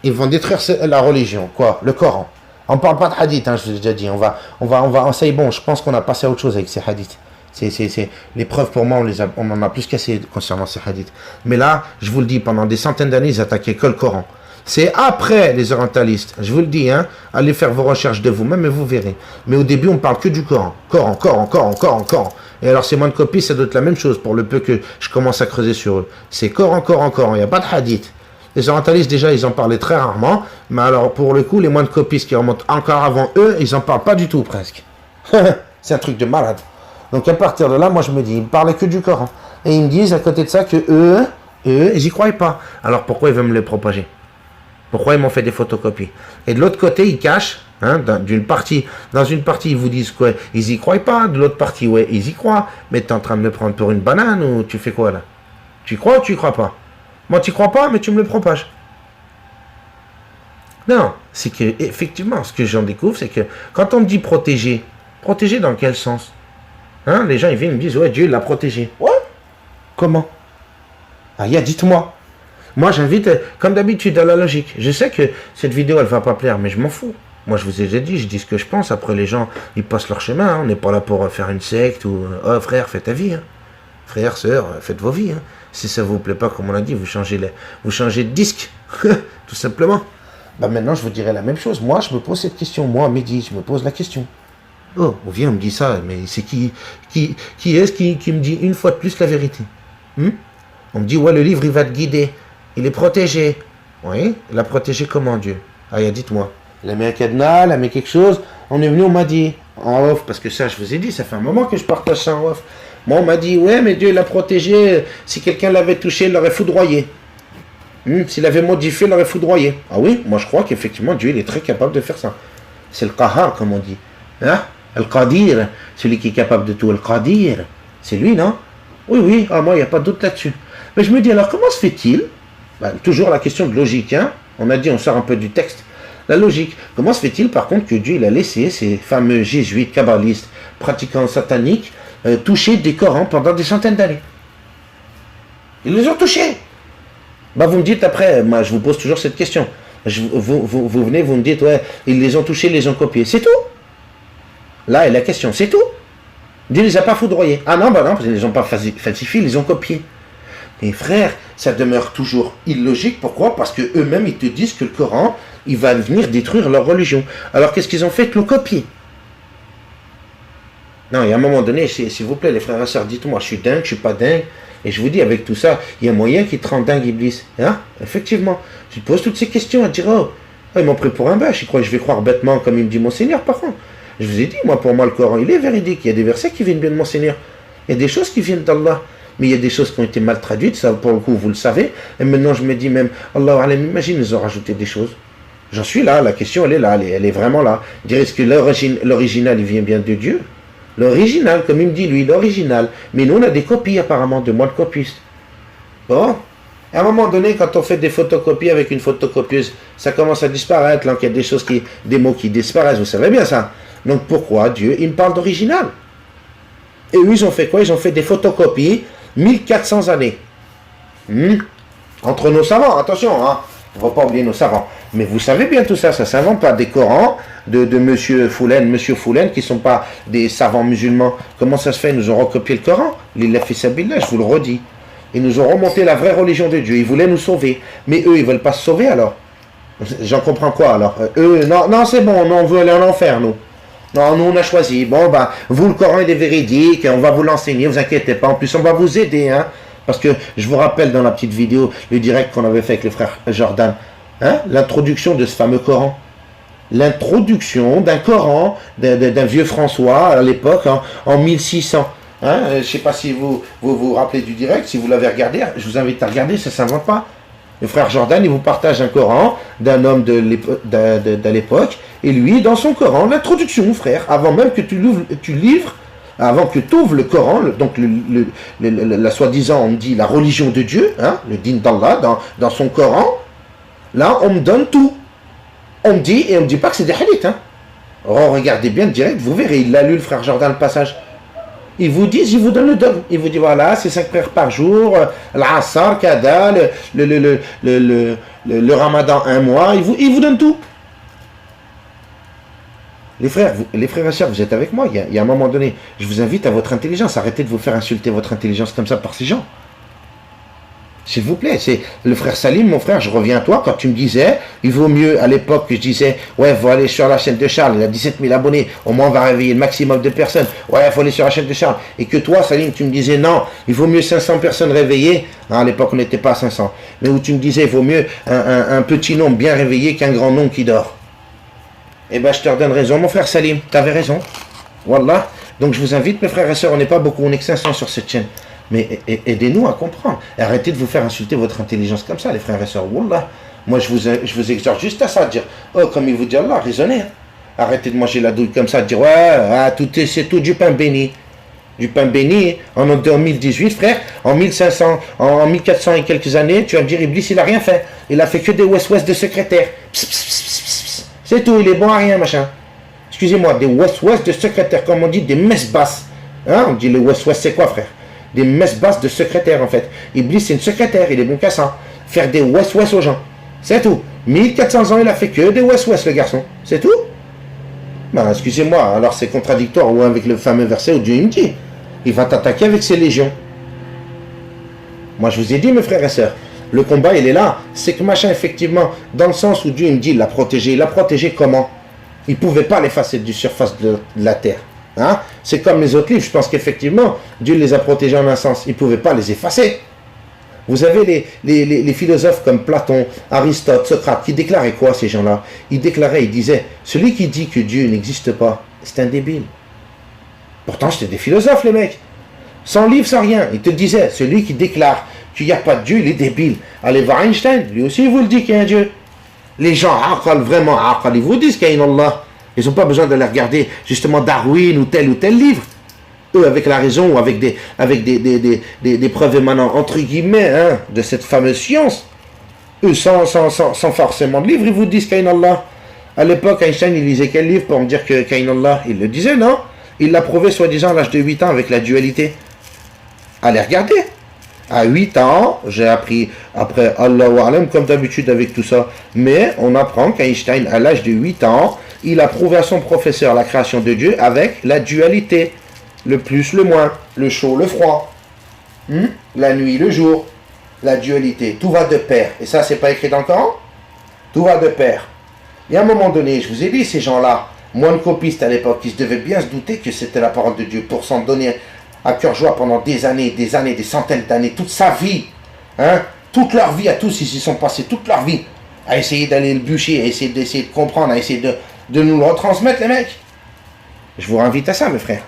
Ils vont détruire la religion. Quoi? Le Coran. On ne parle pas de hadith, je vous ai déjà dit. Ça y est, bon, je pense qu'on a passé à autre chose avec ces hadiths. Les preuves, pour moi, on en a plus qu'assez concernant ces hadiths. Mais là, je vous le dis, pendant des centaines d'années, ils attaquaient que le Coran. C'est après les orientalistes. Je vous le dis, hein. Allez faire vos recherches de vous-même et vous verrez. Mais au début, on parle que du Coran. Coran, Coran, Coran, Coran, Coran. Et alors, c'est moins de copies, ça doit être la même chose pour le peu que je commence à creuser sur eux. C'est Coran, Coran, Coran. Il n'y a pas de hadith. Les orientalistes, déjà, ils en parlaient très rarement. Mais alors, pour le coup, les moins de copies qui remontent encore avant eux, ils en parlent pas du tout, presque. C'est un truc de malade. Donc, à partir de là, moi, je me dis, ils ne parlaient que du Coran. Et ils me disent, à côté de ça, que eux, ils n'y croyaient pas. Alors, pourquoi ils veulent me les propager? Pourquoi ils m'ont fait des photocopies? Et de l'autre côté, ils cachent, hein, dans une partie, ils vous disent quoi? Ils y croient pas. De l'autre partie, ouais, ils y croient. Mais tu es en train de me prendre pour une banane ou tu fais quoi là? Tu crois ou tu crois pas? Moi, tu crois pas, mais tu me le propages. Non, c'est que, effectivement, ce que j'en découvre, c'est que quand on me dit protéger, protéger dans quel sens? Hein, les gens, ils viennent et me disent, ouais, Dieu l'a protégé. Ouais. Comment? Ah, dites-moi. Moi, j'invite, comme d'habitude, à la logique. Je sais que cette vidéo, elle va pas plaire, mais je m'en fous. Moi, je vous ai déjà dit, je dis ce que je pense. Après, les gens, ils passent leur chemin. Hein. On n'est pas là pour faire une secte ou « Oh, frère, fais ta vie. Hein. Frère, sœur, faites vos vies. Hein. Si ça vous plaît pas, comme on a dit, vous changez de disque. Tout simplement. Bah, maintenant, je vous dirai la même chose. Moi, je me pose cette question. Moi, à midi, je me pose la question. Oh, on vient, on me dit ça, mais c'est qui est-ce qui me dit une fois de plus la vérité? On me dit, ouais, le livre, il va te guider. Il est protégé. Oui, il a protégé comment, Dieu? Ah, dites-moi. Il a mis un cadenas, il a mis quelque chose. On est venu, on m'a dit, en off, parce que ça, je vous ai dit, ça fait un moment que je partage ça en off. Moi, on m'a dit, ouais, mais Dieu l'a protégé. Si quelqu'un l'avait touché, il l'aurait foudroyé. S'il avait modifié, il l'aurait foudroyé. Ah oui, moi, je crois qu'effectivement, Dieu, il est très capable de faire ça. C'est le Qahar, comme on dit. Hein? Al-Qadir, celui qui est capable de tout. Al-Qadir, c'est lui, non? Oui, moi, il n'y a pas de doute là-dessus. Mais je me dis, alors, comment se fait-il? Toujours la question de logique, hein. On a dit, on sort un peu du texte. La logique. Comment se fait-il, par contre, que Dieu il a laissé ces fameux jésuites, kabbalistes, pratiquants sataniques, toucher des Corans pendant des centaines d'années? Ils les ont touchés. Vous me dites après, moi je vous pose toujours cette question. Vous venez, vous me dites, ouais, ils les ont touchés, ils les ont copiés. C'est tout. Là est la question, c'est tout. Dieu ne les a pas foudroyés. Ah non, non, parce qu'ils ne les ont pas falsifiés, ils les ont copiés. Mais frère, ça demeure toujours illogique. Pourquoi? Parce qu'eux-mêmes, ils te disent que le Coran, il va venir détruire leur religion. Alors qu'est-ce qu'ils ont fait? Ils l'ont copié. Non, il y a un moment donné, s'il vous plaît, les frères et sœurs, dites-moi, je suis dingue, je suis pas dingue. Et je vous dis, avec tout ça, il y a moyen qu'il te rende dingue, Iblis. Hein? Effectivement. Je te pose toutes ces questions à dire, ils m'ont pris pour un bâche. Ils croient que je vais croire bêtement comme il me dit mon Seigneur, par contre. Je vous ai dit, moi, pour moi, le Coran, il est véridique. Il y a des versets qui viennent bien de mon Seigneur. Il y a des choses qui viennent d'Allah. Mais il y a des choses qui ont été mal traduites, ça, pour le coup, vous le savez. Et maintenant, je me dis même, Allah, imagine, ils ont rajouté des choses. J'en suis là, la question, elle est là, elle est vraiment là. Est-ce que l'original, il vient bien de Dieu? L'original, comme il me dit, lui, l'original. Mais nous, on a des copies, apparemment, de moi de copistes. Bon. À un moment donné, quand on fait des photocopies avec une photocopieuse, ça commence à disparaître. Là, il y a des mots qui disparaissent, vous savez bien ça. Donc, pourquoi Dieu, il me parle d'original? Et eux, ils ont fait quoi? Ils ont fait des photocopies 1400 années. Entre nos savants, attention, hein. On ne va pas oublier nos savants. Mais vous savez bien tout ça, ça ne s'invente pas des Corans de monsieur Foulen, qui ne sont pas des savants musulmans. Comment ça se fait? Ils nous ont recopié le Coran. L'Illah fi sabilillah, je vous le redis. Ils nous ont remonté la vraie religion de Dieu. Ils voulaient nous sauver. Mais eux, ils ne veulent pas se sauver alors. J'en comprends quoi alors? Eux, non, c'est bon, on veut aller en enfer, nous. Non, nous on a choisi. Bon, vous, le Coran il est véridique, on va vous l'enseigner, vous inquiétez pas. En plus, on va vous aider, hein. Parce que je vous rappelle dans la petite vidéo, le direct qu'on avait fait avec le frère Jordan, hein, l'introduction de ce fameux Coran. L'introduction d'un Coran, d'un vieux François à l'époque, hein, en 1600. Hein, je ne sais pas si vous rappelez du direct, si vous l'avez regardé, je vous invite à regarder, ça ne s'invente pas. Le frère Jordan, il vous partage un Coran d'un homme de l'époque, et lui, dans son Coran, l'introduction, frère, avant même que tu livres, avant que tu ouvres le Coran, donc la soi-disant, on me dit la religion de Dieu, hein, le din d'Allah, dans son Coran, là, on me donne tout. On me dit, et on ne me dit pas que c'est des hadiths. Hein. Regardez bien le direct, vous verrez, il l'a lu, le frère Jordan, le passage. Ils vous disent, ils vous donnent le dogme. Ils vous disent, voilà, c'est 5 prières par jour, l'Assar, Kada, le Ramadan, 1 mois, ils vous donnent tout. Les frères et sœurs, vous êtes avec moi. Il y a un moment donné, je vous invite à votre intelligence. Arrêtez de vous faire insulter votre intelligence comme ça par ces gens. S'il vous plaît, c'est le frère Salim, mon frère, je reviens à toi, quand tu me disais, il vaut mieux, à l'époque, que je disais, ouais, il faut aller sur la chaîne de Charles, il a 17 000 abonnés, au moins on va réveiller le maximum de personnes, ouais, il faut aller sur la chaîne de Charles, et que toi, Salim, tu me disais, non, il vaut mieux 500 personnes réveillées, à l'époque, on n'était pas à 500, mais où tu me disais, il vaut mieux un petit nombre bien réveillé qu'un grand nombre qui dort. Eh ben, je te redonne raison, mon frère Salim, tu avais raison, Wallah. Donc, je vous invite, mes frères et sœurs, on n'est pas beaucoup, on n'est que 500 sur cette chaîne. Mais aidez-nous à comprendre. Et arrêtez de vous faire insulter votre intelligence comme ça, les frères et sœurs. Wallah. Moi, je vous exhorte juste à ça, à dire, oh, comme il vous dit Allah, raisonnez. Arrêtez de manger la douille comme ça, de dire, ouais, c'est tout du pain béni. Du pain béni, en 2018, frère, en 1500, en 1400 et quelques années, tu vas me dire, Iblis, il a rien fait. Il a fait que des ouest-ouest de secrétaire. C'est tout, il est bon à rien, machin. Excusez-moi, des ouest-ouest de secrétaire, comme on dit, des messes basses. Hein, on dit le ouest-ouest, c'est quoi, frère? Des messes basses de secrétaire, en fait. Iblis, c'est une secrétaire, il est bon qu'à ça. Faire des ouest-ouest aux gens. C'est tout. 1400 ans, il a fait que des ouest-ouest, le garçon. C'est tout. Ben, excusez-moi, alors c'est contradictoire, ou avec le fameux verset où Dieu me dit, il va t'attaquer avec ses légions. Moi, je vous ai dit, mes frères et sœurs, le combat, il est là. C'est que machin, effectivement, dans le sens où Dieu me dit, il l'a protégé. Il l'a protégé comment? Il ne pouvait pas l'effacer du surface de la terre. Hein? C'est comme les autres livres. Je pense qu'effectivement, Dieu les a protégés en un sens. Il ne pouvait pas les effacer. Vous avez les philosophes comme Platon, Aristote, Socrate, qui déclaraient quoi, ces gens-là? Ils disaient, celui qui dit que Dieu n'existe pas, c'est un débile. Pourtant, c'était des philosophes, les mecs. Sans livre, sans rien. Ils te disaient, celui qui déclare qu'il n'y a pas de Dieu, il est débile. Allez voir Einstein, lui aussi, il vous le dit qu'il y a un Dieu. Les gens, vraiment, ils vous disent qu'il y a un Allah. Ils n'ont pas besoin d'aller regarder justement Darwin ou tel livre. Eux, avec la raison ou avec des preuves émanant, entre guillemets, hein, de cette fameuse science, eux, sans forcément de livre, ils vous disent qu'il y a un Allah. À l'époque, Einstein, il lisait quel livre pour me dire qu'il y a un Allah? Il le disait, non? Il l'a prouvé, soi-disant, à l'âge de 8 ans avec la dualité. Allez regarder. À 8 ans, j'ai appris, après Allahu A'lam, comme d'habitude avec tout ça, mais on apprend qu'Einstein, à l'âge de 8 ans, il a prouvé à son professeur la création de Dieu avec la dualité. Le plus, le moins, le chaud, le froid, la nuit, le jour, la dualité. Tout va de pair. Et ça, c'est pas écrit dans le Coran? Tout va de pair. Et à un moment donné, je vous ai dit, ces gens-là, moins de copistes à l'époque, ils devaient bien se douter que c'était la parole de Dieu pour s'en donner à cœur joie pendant des années, des centaines d'années, toute sa vie, hein, toute leur vie à tous, ils y sont passés toute leur vie à essayer d'aller le bûcher, à essayer de comprendre, à essayer de nous le retransmettre, les mecs. Je vous invite à ça, mes frères.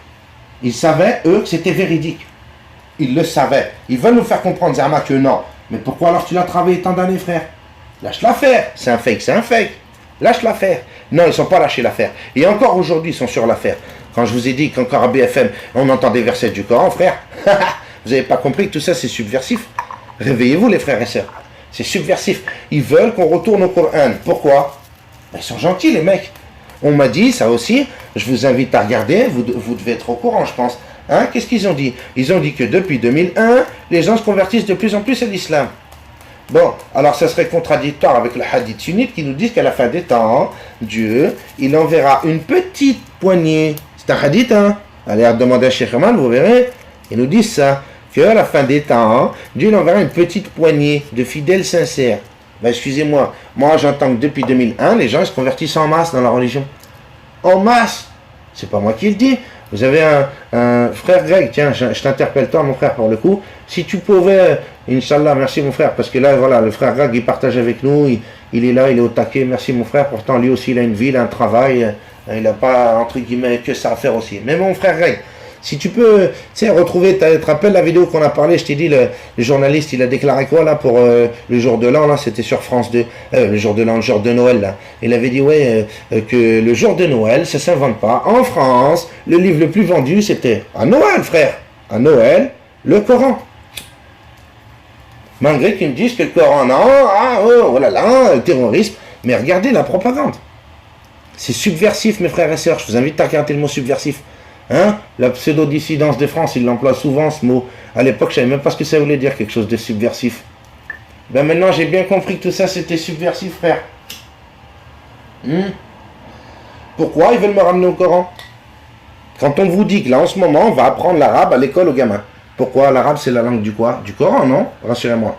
Ils savaient, eux, que c'était véridique. Ils le savaient. Ils veulent nous faire comprendre, Zama, que non. Mais pourquoi alors tu l'as travaillé tant d'années, frère? Lâche l'affaire. C'est un fake, c'est un fake. Lâche l'affaire. Non, ils ne sont pas lâchés l'affaire. Et encore aujourd'hui, ils sont sur l'affaire. Quand je vous ai dit qu'encore à BFM, on entend des versets du Coran, frère, vous n'avez pas compris que tout ça, c'est subversif. Réveillez-vous, les frères et sœurs. C'est subversif. Ils veulent qu'on retourne au Coran. Pourquoi? Ils sont gentils, les mecs. On m'a dit, ça aussi, je vous invite à regarder, vous devez être au courant, je pense. Hein? Qu'est-ce qu'ils ont dit? Ils ont dit que depuis 2001, les gens se convertissent de plus en plus à l'islam. Bon, alors ça serait contradictoire avec le hadith sunnite qui nous dit qu'à la fin des temps, Dieu, il enverra une petite poignée. C'est un hadith, hein? Allez à demander à Cheikh Amal, vous verrez. Ils nous disent ça, qu'à la fin des temps, Dieu il enverra une petite poignée de fidèles sincères. Ben, excusez-moi, moi j'entends que depuis 2001, les gens ils se convertissent en masse dans la religion. En masse! C'est pas moi qui le dis. Vous avez un frère Greg, tiens, je t'interpelle toi mon frère pour le coup. Si tu pouvais, Inch'Allah, merci mon frère, parce que là voilà, le frère Greg il partage avec nous, il est là, il est au taquet, merci mon frère, pourtant lui aussi il a une vie, il a un travail, il n'a pas entre guillemets que ça à faire aussi. Mais mon frère Greg, si tu peux, tu sais, retrouver, tu te rappelles la vidéo qu'on a parlé, je t'ai dit, le journaliste, il a déclaré quoi là pour le jour de l'an, là, c'était sur France 2, le jour de l'an, le jour de Noël, là. Il avait dit, ouais, que le jour de Noël, ça s'invente pas. En France, le livre le plus vendu, c'était à Noël, frère, à Noël, le Coran. Malgré qu'ils me disent que le Coran, non, oh là là, le terrorisme, mais regardez la propagande. C'est subversif, mes frères et sœurs, je vous invite à regarder le mot subversif. Hein? La pseudo-dissidence de France, il l'emploie souvent ce mot. À l'époque, je ne savais même pas ce que ça voulait dire, quelque chose de subversif. Ben maintenant, j'ai bien compris que tout ça, c'était subversif, frère. Pourquoi ils veulent me ramener au Coran? Quand on vous dit que là, en ce moment, on va apprendre l'arabe à l'école aux gamins. Pourquoi? L'arabe, c'est la langue du quoi? Du Coran, non? Rassurez-moi.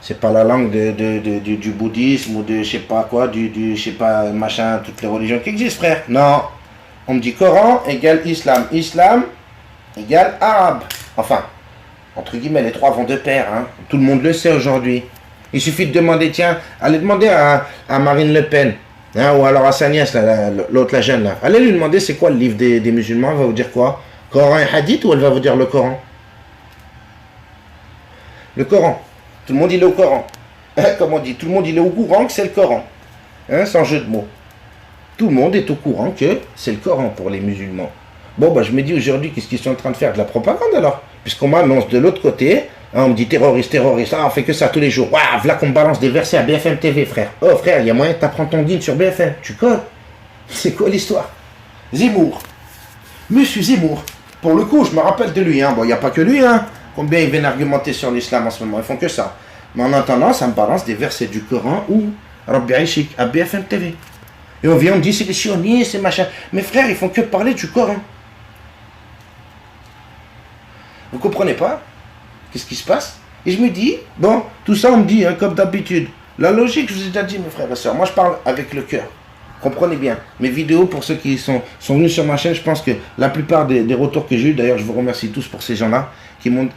C'est pas la langue du bouddhisme ou de je sais pas quoi, je sais pas, machin, toutes les religions qui existent, frère. Non. On me dit Coran égale islam. Islam égale arabe. Enfin, entre guillemets, les trois vont de pair. Hein. Tout le monde le sait aujourd'hui. Il suffit de demander, tiens, allez demander à Marine Le Pen, hein, ou alors à sa nièce, l'autre, la jeune, là. Allez lui demander c'est quoi le livre des musulmans, elle va vous dire quoi? Coran et Hadith, ou elle va vous dire le Coran? Le Coran. Tout le monde il est au Coran. Comme on dit, tout le monde il est au courant que c'est le Coran. Hein, sans jeu de mots. Tout le monde est au courant que c'est le Coran pour les musulmans. Bon, bah je me dis aujourd'hui, qu'est-ce qu'ils sont en train de faire? De la propagande alors? Puisqu'on m'annonce de l'autre côté, hein, on me dit terroriste, terroriste, ah, on fait que ça tous les jours. Waouh, voilà qu'on me balance des versets à BFM TV, frère. Oh frère, il y a moyen que tu apprends ton guide sur BFM. Tu colles? C'est quoi l'histoire? Zemmour. Monsieur Zemmour. Pour le coup, je me rappelle de lui. Hein. Bon, il n'y a pas que lui. Hein. Combien ils viennent argumenter sur l'islam en ce moment? Ils font que ça. Mais en attendant, ça me balance des versets du Coran ou Rabbi Aishik à BFM TV. Et on vient, on me dit c'est des sionistes, c'est machin. Mes frères, ils font que parler du Coran. Vous comprenez pas? Qu'est-ce qui se passe? Et je me dis, bon, tout ça on me dit, hein, comme d'habitude. La logique, je vous ai déjà dit, mes frères et sœurs. Moi, je parle avec le cœur. Comprenez bien. Mes vidéos, pour ceux qui sont venus sur ma chaîne, je pense que la plupart des retours que j'ai eu, d'ailleurs, je vous remercie tous pour ces gens-là,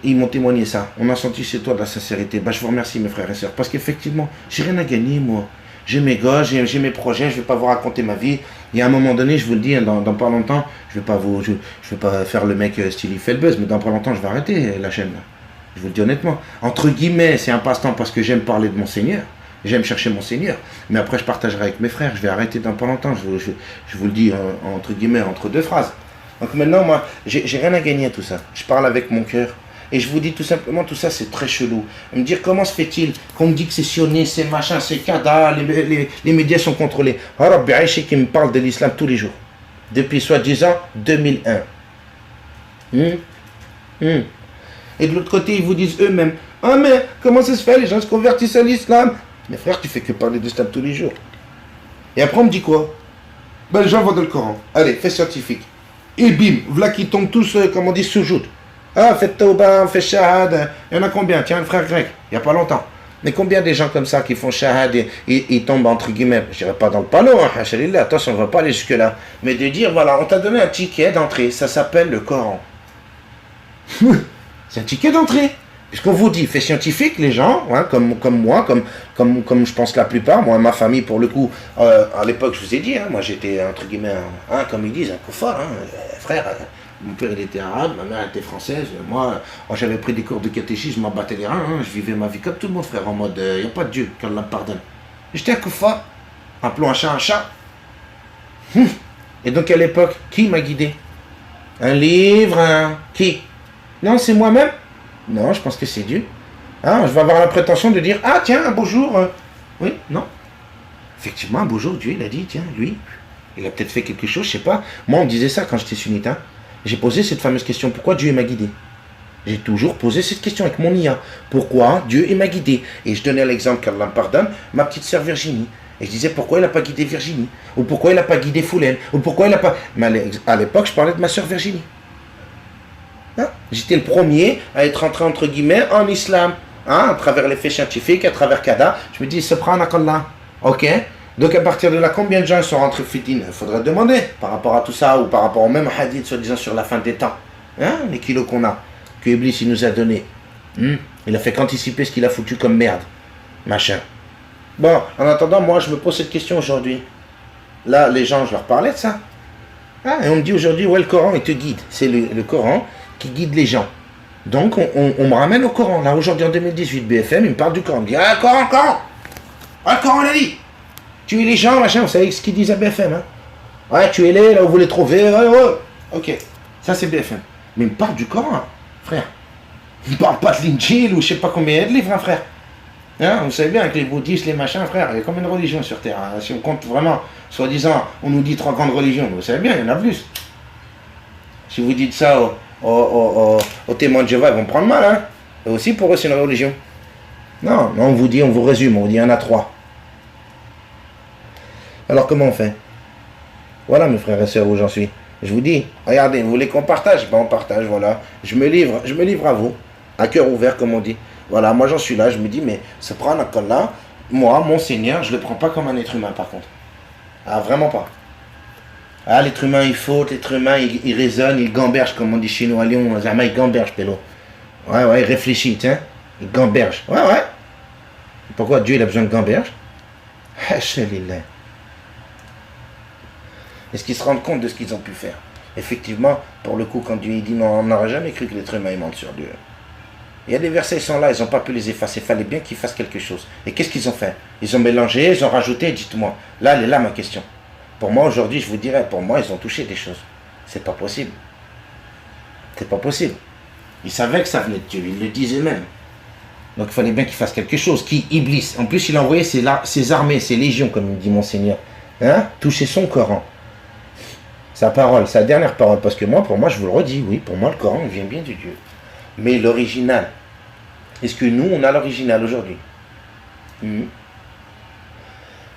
ils m'ont témoigné ça. On a senti chez toi de la sincérité. Bah, je vous remercie, mes frères et sœurs. Parce qu'effectivement, j'ai rien à gagner, moi. J'ai mes gosses, j'ai mes projets, je ne vais pas vous raconter ma vie. Il y a un moment donné, je vous le dis, hein, dans pas longtemps, je vais pas faire le mec style il fait le buzz, mais dans pas longtemps, je vais arrêter la chaîne. Là. Je vous le dis honnêtement. Entre guillemets, c'est un passe-temps parce que j'aime parler de mon Seigneur. J'aime chercher mon Seigneur. Mais après, je partagerai avec mes frères. Je vais arrêter dans pas longtemps. Je vous le dis entre guillemets, entre deux phrases. Donc maintenant, moi, j'ai rien à gagner à tout ça. Je parle avec mon cœur. Et je vous dis tout simplement, tout ça, c'est très chelou. Me dire, comment se fait-il qu'on me dit que c'est sioniste, c'est machin, c'est kada, les médias sont contrôlés. Rabbi Aïchi qui me parle de l'islam tous les jours. Depuis soi-disant 2001. Et de l'autre côté, ils vous disent eux-mêmes, ah mais comment ça se fait, les gens se convertissent à l'islam? Mais frère, tu fais que parler d'islam tous les jours. Et après, on me dit quoi? Ben, les gens vont dans le Coran. Allez, fait scientifique. Et bim, voilà qui tombent tous, comme on dit, sous-joute. Ah, faites tauba, faites shahad. Il y en a combien? Tiens, un frère grec, il n'y a pas longtemps. Mais combien des gens comme ça qui font shahad et ils tombent entre guillemets, je dirais pas dans le panneau, hein, attention, on ne va pas aller jusque-là. Mais de dire, voilà, on t'a donné un ticket d'entrée, ça s'appelle le Coran. C'est un ticket d'entrée. Puisqu'on vous dit, fait scientifique, les gens, hein, comme moi, comme je pense la plupart, moi, ma famille, pour le coup, à l'époque, je vous ai dit, hein, moi j'étais, entre guillemets, comme ils disent, un kuffar, frère. Mon père il était arabe, ma mère était française. Moi j'avais pris des cours de catéchisme, je m'en battais les reins. Hein. Je vivais ma vie comme tout le monde, frère, en mode il n'y a pas de Dieu, qu'Allah me pardonne. J'étais un kuffar. Appelons un chat un chat. Et donc à l'époque, qui m'a guidé? Un livre, qui? Non, c'est moi-même? Non, je pense que c'est Dieu. Hein, je vais avoir la prétention de dire ah tiens, un beau jour. Oui, non. Effectivement, un beau jour, Dieu il a dit tiens, lui, il a peut-être fait quelque chose, je sais pas. Moi on me disait ça quand j'étais sunnite. Hein. J'ai posé cette fameuse question, pourquoi Dieu m'a guidé? J'ai toujours posé cette question avec mon IA. Pourquoi Dieu m'a guidé? Et je donnais l'exemple, qu'Allah me pardonne, ma petite sœur Virginie. Et je disais, pourquoi il n'a pas guidé Virginie? Ou pourquoi il n'a pas guidé Foulaine? Ou pourquoi il n'a pas... Mais à l'époque, je parlais de ma sœur Virginie. Hein? J'étais le premier à être entré, entre guillemets, en islam. Hein? À travers les faits scientifiques, à travers Kada. Je me dis, subhanakallah. Ok? Donc à partir de là, combien de gens sont rentrés fitines? Il faudrait demander par rapport à tout ça ou par rapport au même hadith, soi-disant sur la fin des temps. Hein, les kilos qu'on a, que Iblis il nous a donné. Il a fait qu'anticiper ce qu'il a foutu comme merde. Machin. Bon, en attendant, moi je me pose cette question aujourd'hui. Là, les gens, je leur parlais de ça. Ah, et on me dit aujourd'hui, ouais, le Coran, il te guide. C'est le Coran qui guide les gens. Donc on me ramène au Coran. Là, aujourd'hui en 2018, BFM, il me parle du Coran. Il me dit, ah, Coran! Ah, le Coran, il a dit! Tuez les gens, machin, vous savez ce qu'ils disent à BFM, hein? Ouais, tuez-les, là où vous les trouvez, ouais. Ok, ça c'est BFM. Mais il me parle du Coran, hein, frère. Il me parle pas de l'Injil ou je sais pas combien il y a de livres, hein, frère. Hein, vous savez bien, avec les bouddhistes, les machins, frère, il y a combien de religions sur Terre, hein? Si on compte vraiment, soi-disant, on nous dit 3 grandes religions, vous savez bien, il y en a plus. Si vous dites ça aux témoins de Jéhovah, ils vont prendre mal, hein. Et aussi, pour eux, c'est une religion. Non, on vous dit, on vous résume, on vous dit, il y en a 3. Alors comment on fait? Voilà mes frères et sœurs où j'en suis. Je vous dis, regardez, vous voulez qu'on partage? Ben on partage, voilà. Je me livre à vous, à cœur ouvert comme on dit. Voilà, moi j'en suis là, je me dis, mais subhanallah, moi, mon Seigneur, je le prends pas comme un être humain par contre. Ah, vraiment pas. Ah, l'être humain il faute, l'être humain il raisonne, il gamberge, comme on dit chez nous à Lyon, Zama il gamberge, pélo. Ouais, ouais, il réfléchit, tiens, il gamberge. Ouais, ouais. Pourquoi Dieu il a besoin de gamberge? Est-ce qu'ils se rendent compte de ce qu'ils ont pu faire? Effectivement, pour le coup, quand Dieu il dit non, on n'aurait jamais cru que l'être humain il mente sur Dieu. Il y a des versets, ils sont là, ils n'ont pas pu les effacer. Il fallait bien qu'ils fassent quelque chose. Et qu'est-ce qu'ils ont fait? Ils ont mélangé, ils ont rajouté, dites-moi. Là, elle est là ma question. Pour moi, aujourd'hui, je vous dirais, pour moi, ils ont touché des choses. C'est pas possible. C'est pas possible. Ils savaient que ça venait de Dieu, ils le disaient même. Donc il fallait bien qu'ils fassent quelque chose. Qui Iblis. En plus, il a envoyé ses armées, ses légions, comme dit mon Seigneur. Hein? Toucher son Coran. Sa parole, sa dernière parole. Parce que moi, pour moi, je vous le redis, oui, pour moi, le Coran vient bien de Dieu. Mais l'original, est-ce que nous, on a l'original aujourd'hui?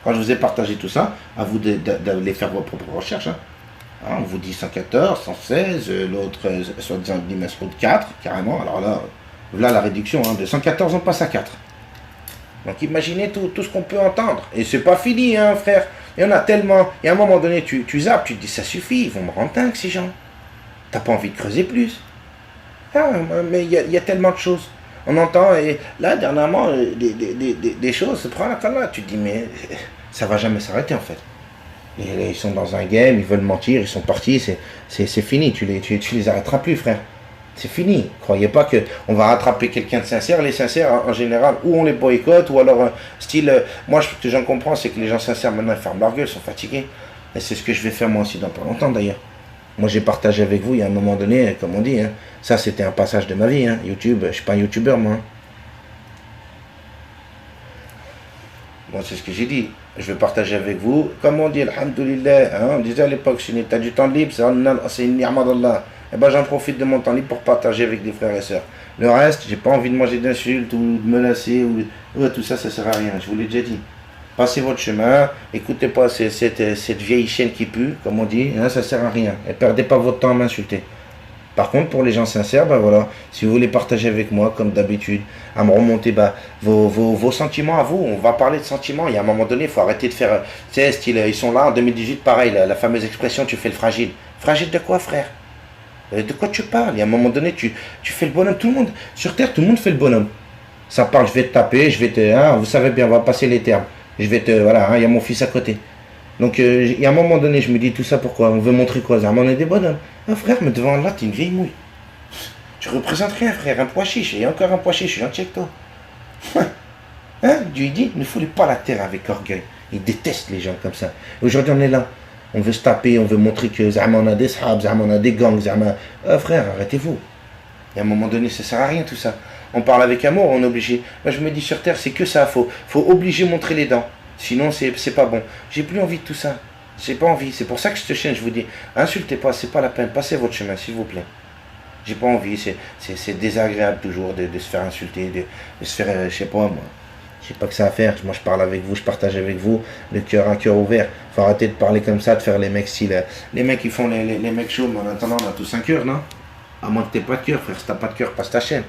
Quand je vous ai partagé tout ça, à vous d'aller faire vos propres recherches. Hein. On vous dit 114, 116, l'autre, soi-disant, dit Masroud 4, carrément. Alors là la réduction, hein, de 114, on passe à 4. Donc imaginez tout ce qu'on peut entendre. Et c'est pas fini, hein, frère. Il y en a tellement. Et à un moment donné, tu zappes, tu te dis, ça suffit, ils vont me rendre dingue, ces gens. T'as pas envie de creuser plus. Ah, mais il y a tellement de choses. On entend, et là, dernièrement, des choses, se prend là, tu te dis, mais ça va jamais s'arrêter, en fait. Et ils sont dans un game, ils veulent mentir, ils sont partis, c'est fini, tu les arrêteras plus, frère. C'est fini. Croyez pas qu'on va rattraper quelqu'un de sincère. Les sincères, en général, ou on les boycotte, ou alors, style, moi, ce que j'en comprends, c'est que les gens sincères, maintenant, ils ferment leur gueule, ils sont fatigués. Et c'est ce que je vais faire moi aussi dans pas longtemps, d'ailleurs. Moi, j'ai partagé avec vous, il y a un moment donné, comme on dit, hein, ça, c'était un passage de ma vie, hein, YouTube, je suis pas un youtubeur, moi. Moi, c'est ce que j'ai dit. Je vais partager avec vous. Comme on dit, alhamdoulilah, hein, on disait à l'époque, si tu as du temps libre, c'est une ni'ma d'Allah. Et ben j'en profite de mon temps libre pour partager avec des frères et sœurs. Le reste, j'ai pas envie de manger d'insultes ou de menacer, ou tout ça, ça sert à rien, je vous l'ai déjà dit. Passez votre chemin, écoutez pas cette vieille chienne qui pue, comme on dit, hein, ça sert à rien. Et perdez pas votre temps à m'insulter. Par contre, pour les gens sincères, ben voilà, si vous voulez partager avec moi, comme d'habitude, à me remonter vos sentiments à vous, on va parler de sentiments. Il y a un moment donné, il faut arrêter de faire, tu sais, style, ils sont là en 2018, pareil, la fameuse expression, tu fais le fragile. Fragile de quoi, frère? De quoi tu parles? Il y a un moment donné, tu fais le bonhomme. Tout le monde, sur Terre, tout le monde fait le bonhomme. Ça parle, je vais te taper, je vais te... Hein, vous savez bien, on va passer les termes. Je vais te... Voilà, hein, il y a mon fils à côté. Donc, il y a un moment donné, je me dis, tout ça pourquoi? On veut montrer quoi? On est des bonhommes. Ah, frère, mais devant Allah, t'es une vieille mouille. Tu représentes rien, frère, un pois chiche. Et encore un pois chiche, je suis gentil avec toi. Hein? Dieu dit, ne foulez pas la terre avec orgueil. Il déteste les gens comme ça. Aujourd'hui, on est là. On veut se taper, on veut montrer que on a des sahab, on a des gangs, frère, arrêtez-vous. Et à un moment donné, ça sert à rien tout ça. On parle avec amour, on est obligé. Moi je me dis sur terre, c'est que ça, faut obliger montrer les dents. Sinon c'est pas bon. J'ai plus envie de tout ça. J'ai pas envie. C'est pour ça que je te chaîne, je vous dis, insultez pas, c'est pas la peine, passez votre chemin, s'il vous plaît. J'ai pas envie, c'est désagréable toujours de se faire insulter, de se faire, je sais pas moi. J'ai pas que ça à faire, moi je parle avec vous, je partage avec vous, le cœur, un cœur ouvert. Faut arrêter de parler comme ça, de faire les mecs style. Les mecs qui font les mecs chauds, mais en attendant on a tous un cœur, non? À moins que t'aies pas de cœur, frère, si t'as pas de cœur, passe la chaîne.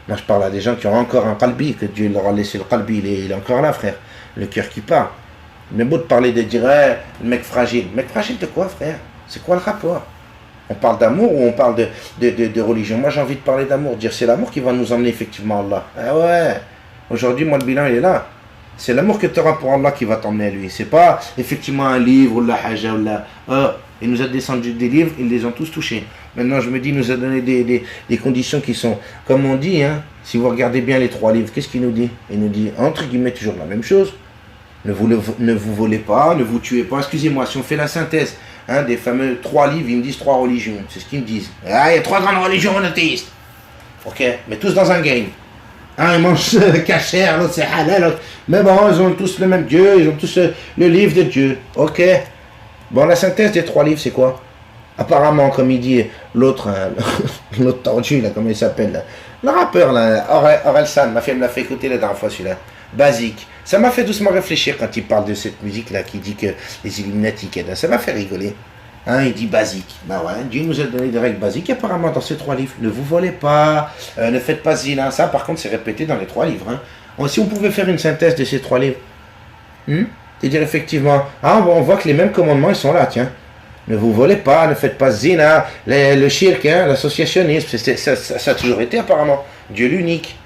Moi je parle à des gens qui ont encore un qalbi, que Dieu leur a laissé le qalbi, il est encore là, frère. Le cœur qui parle. Mais beau de parler de dire, le mec fragile. Mec fragile de quoi, frère? C'est quoi le rapport? On parle d'amour ou on parle de religion? Moi j'ai envie de parler d'amour, dire c'est l'amour qui va nous emmener effectivement à Allah. Ah ouais. Aujourd'hui, moi, le bilan, il est là. C'est l'amour que tu auras pour Allah qui va t'emmener à lui. C'est pas effectivement un livre ou la haja ou la... il nous a descendu des livres, ils les ont tous touchés. Maintenant, je me dis, il nous a donné des conditions qui sont... Comme on dit, hein, si vous regardez bien les 3 livres, qu'est-ce qu'il nous dit? Il nous dit, entre guillemets, toujours la même chose. Ne vous volez pas, ne vous tuez pas. Excusez-moi, si on fait la synthèse hein, des fameux 3 livres, ils me disent 3 religions. C'est ce qu'ils me disent. Ah, il y a 3 grandes religions monothéistes. Ok, mais tous dans un game. Un mange cachère, l'autre c'est halal, l'autre. Mais bon, ils ont tous le même Dieu, ils ont tous le livre de Dieu. Ok. Bon, la synthèse des 3 livres, c'est quoi? Apparemment, comme il dit l'autre, l'autre tordu, là, comment il s'appelle, là. Le rappeur, là, Orelsan, ma fille me l'a fait écouter la dernière fois, celui-là. Basique. Ça m'a fait doucement réfléchir quand il parle de cette musique-là, qui dit que les Illuminati, ça m'a fait rigoler. Hein, il dit basique. Ben ouais, Dieu nous a donné des règles basiques apparemment dans ces 3 livres. Ne vous volez pas, ne faites pas zina. Ça par contre c'est répété dans les 3 livres. Hein. Si on pouvait faire une synthèse de ces 3 livres. C'est-à-dire effectivement, on voit que les mêmes commandements ils sont là, tiens. Ne vous volez pas, ne faites pas zina, le shirk, l'associationnisme, ça a toujours été apparemment. Dieu l'unique.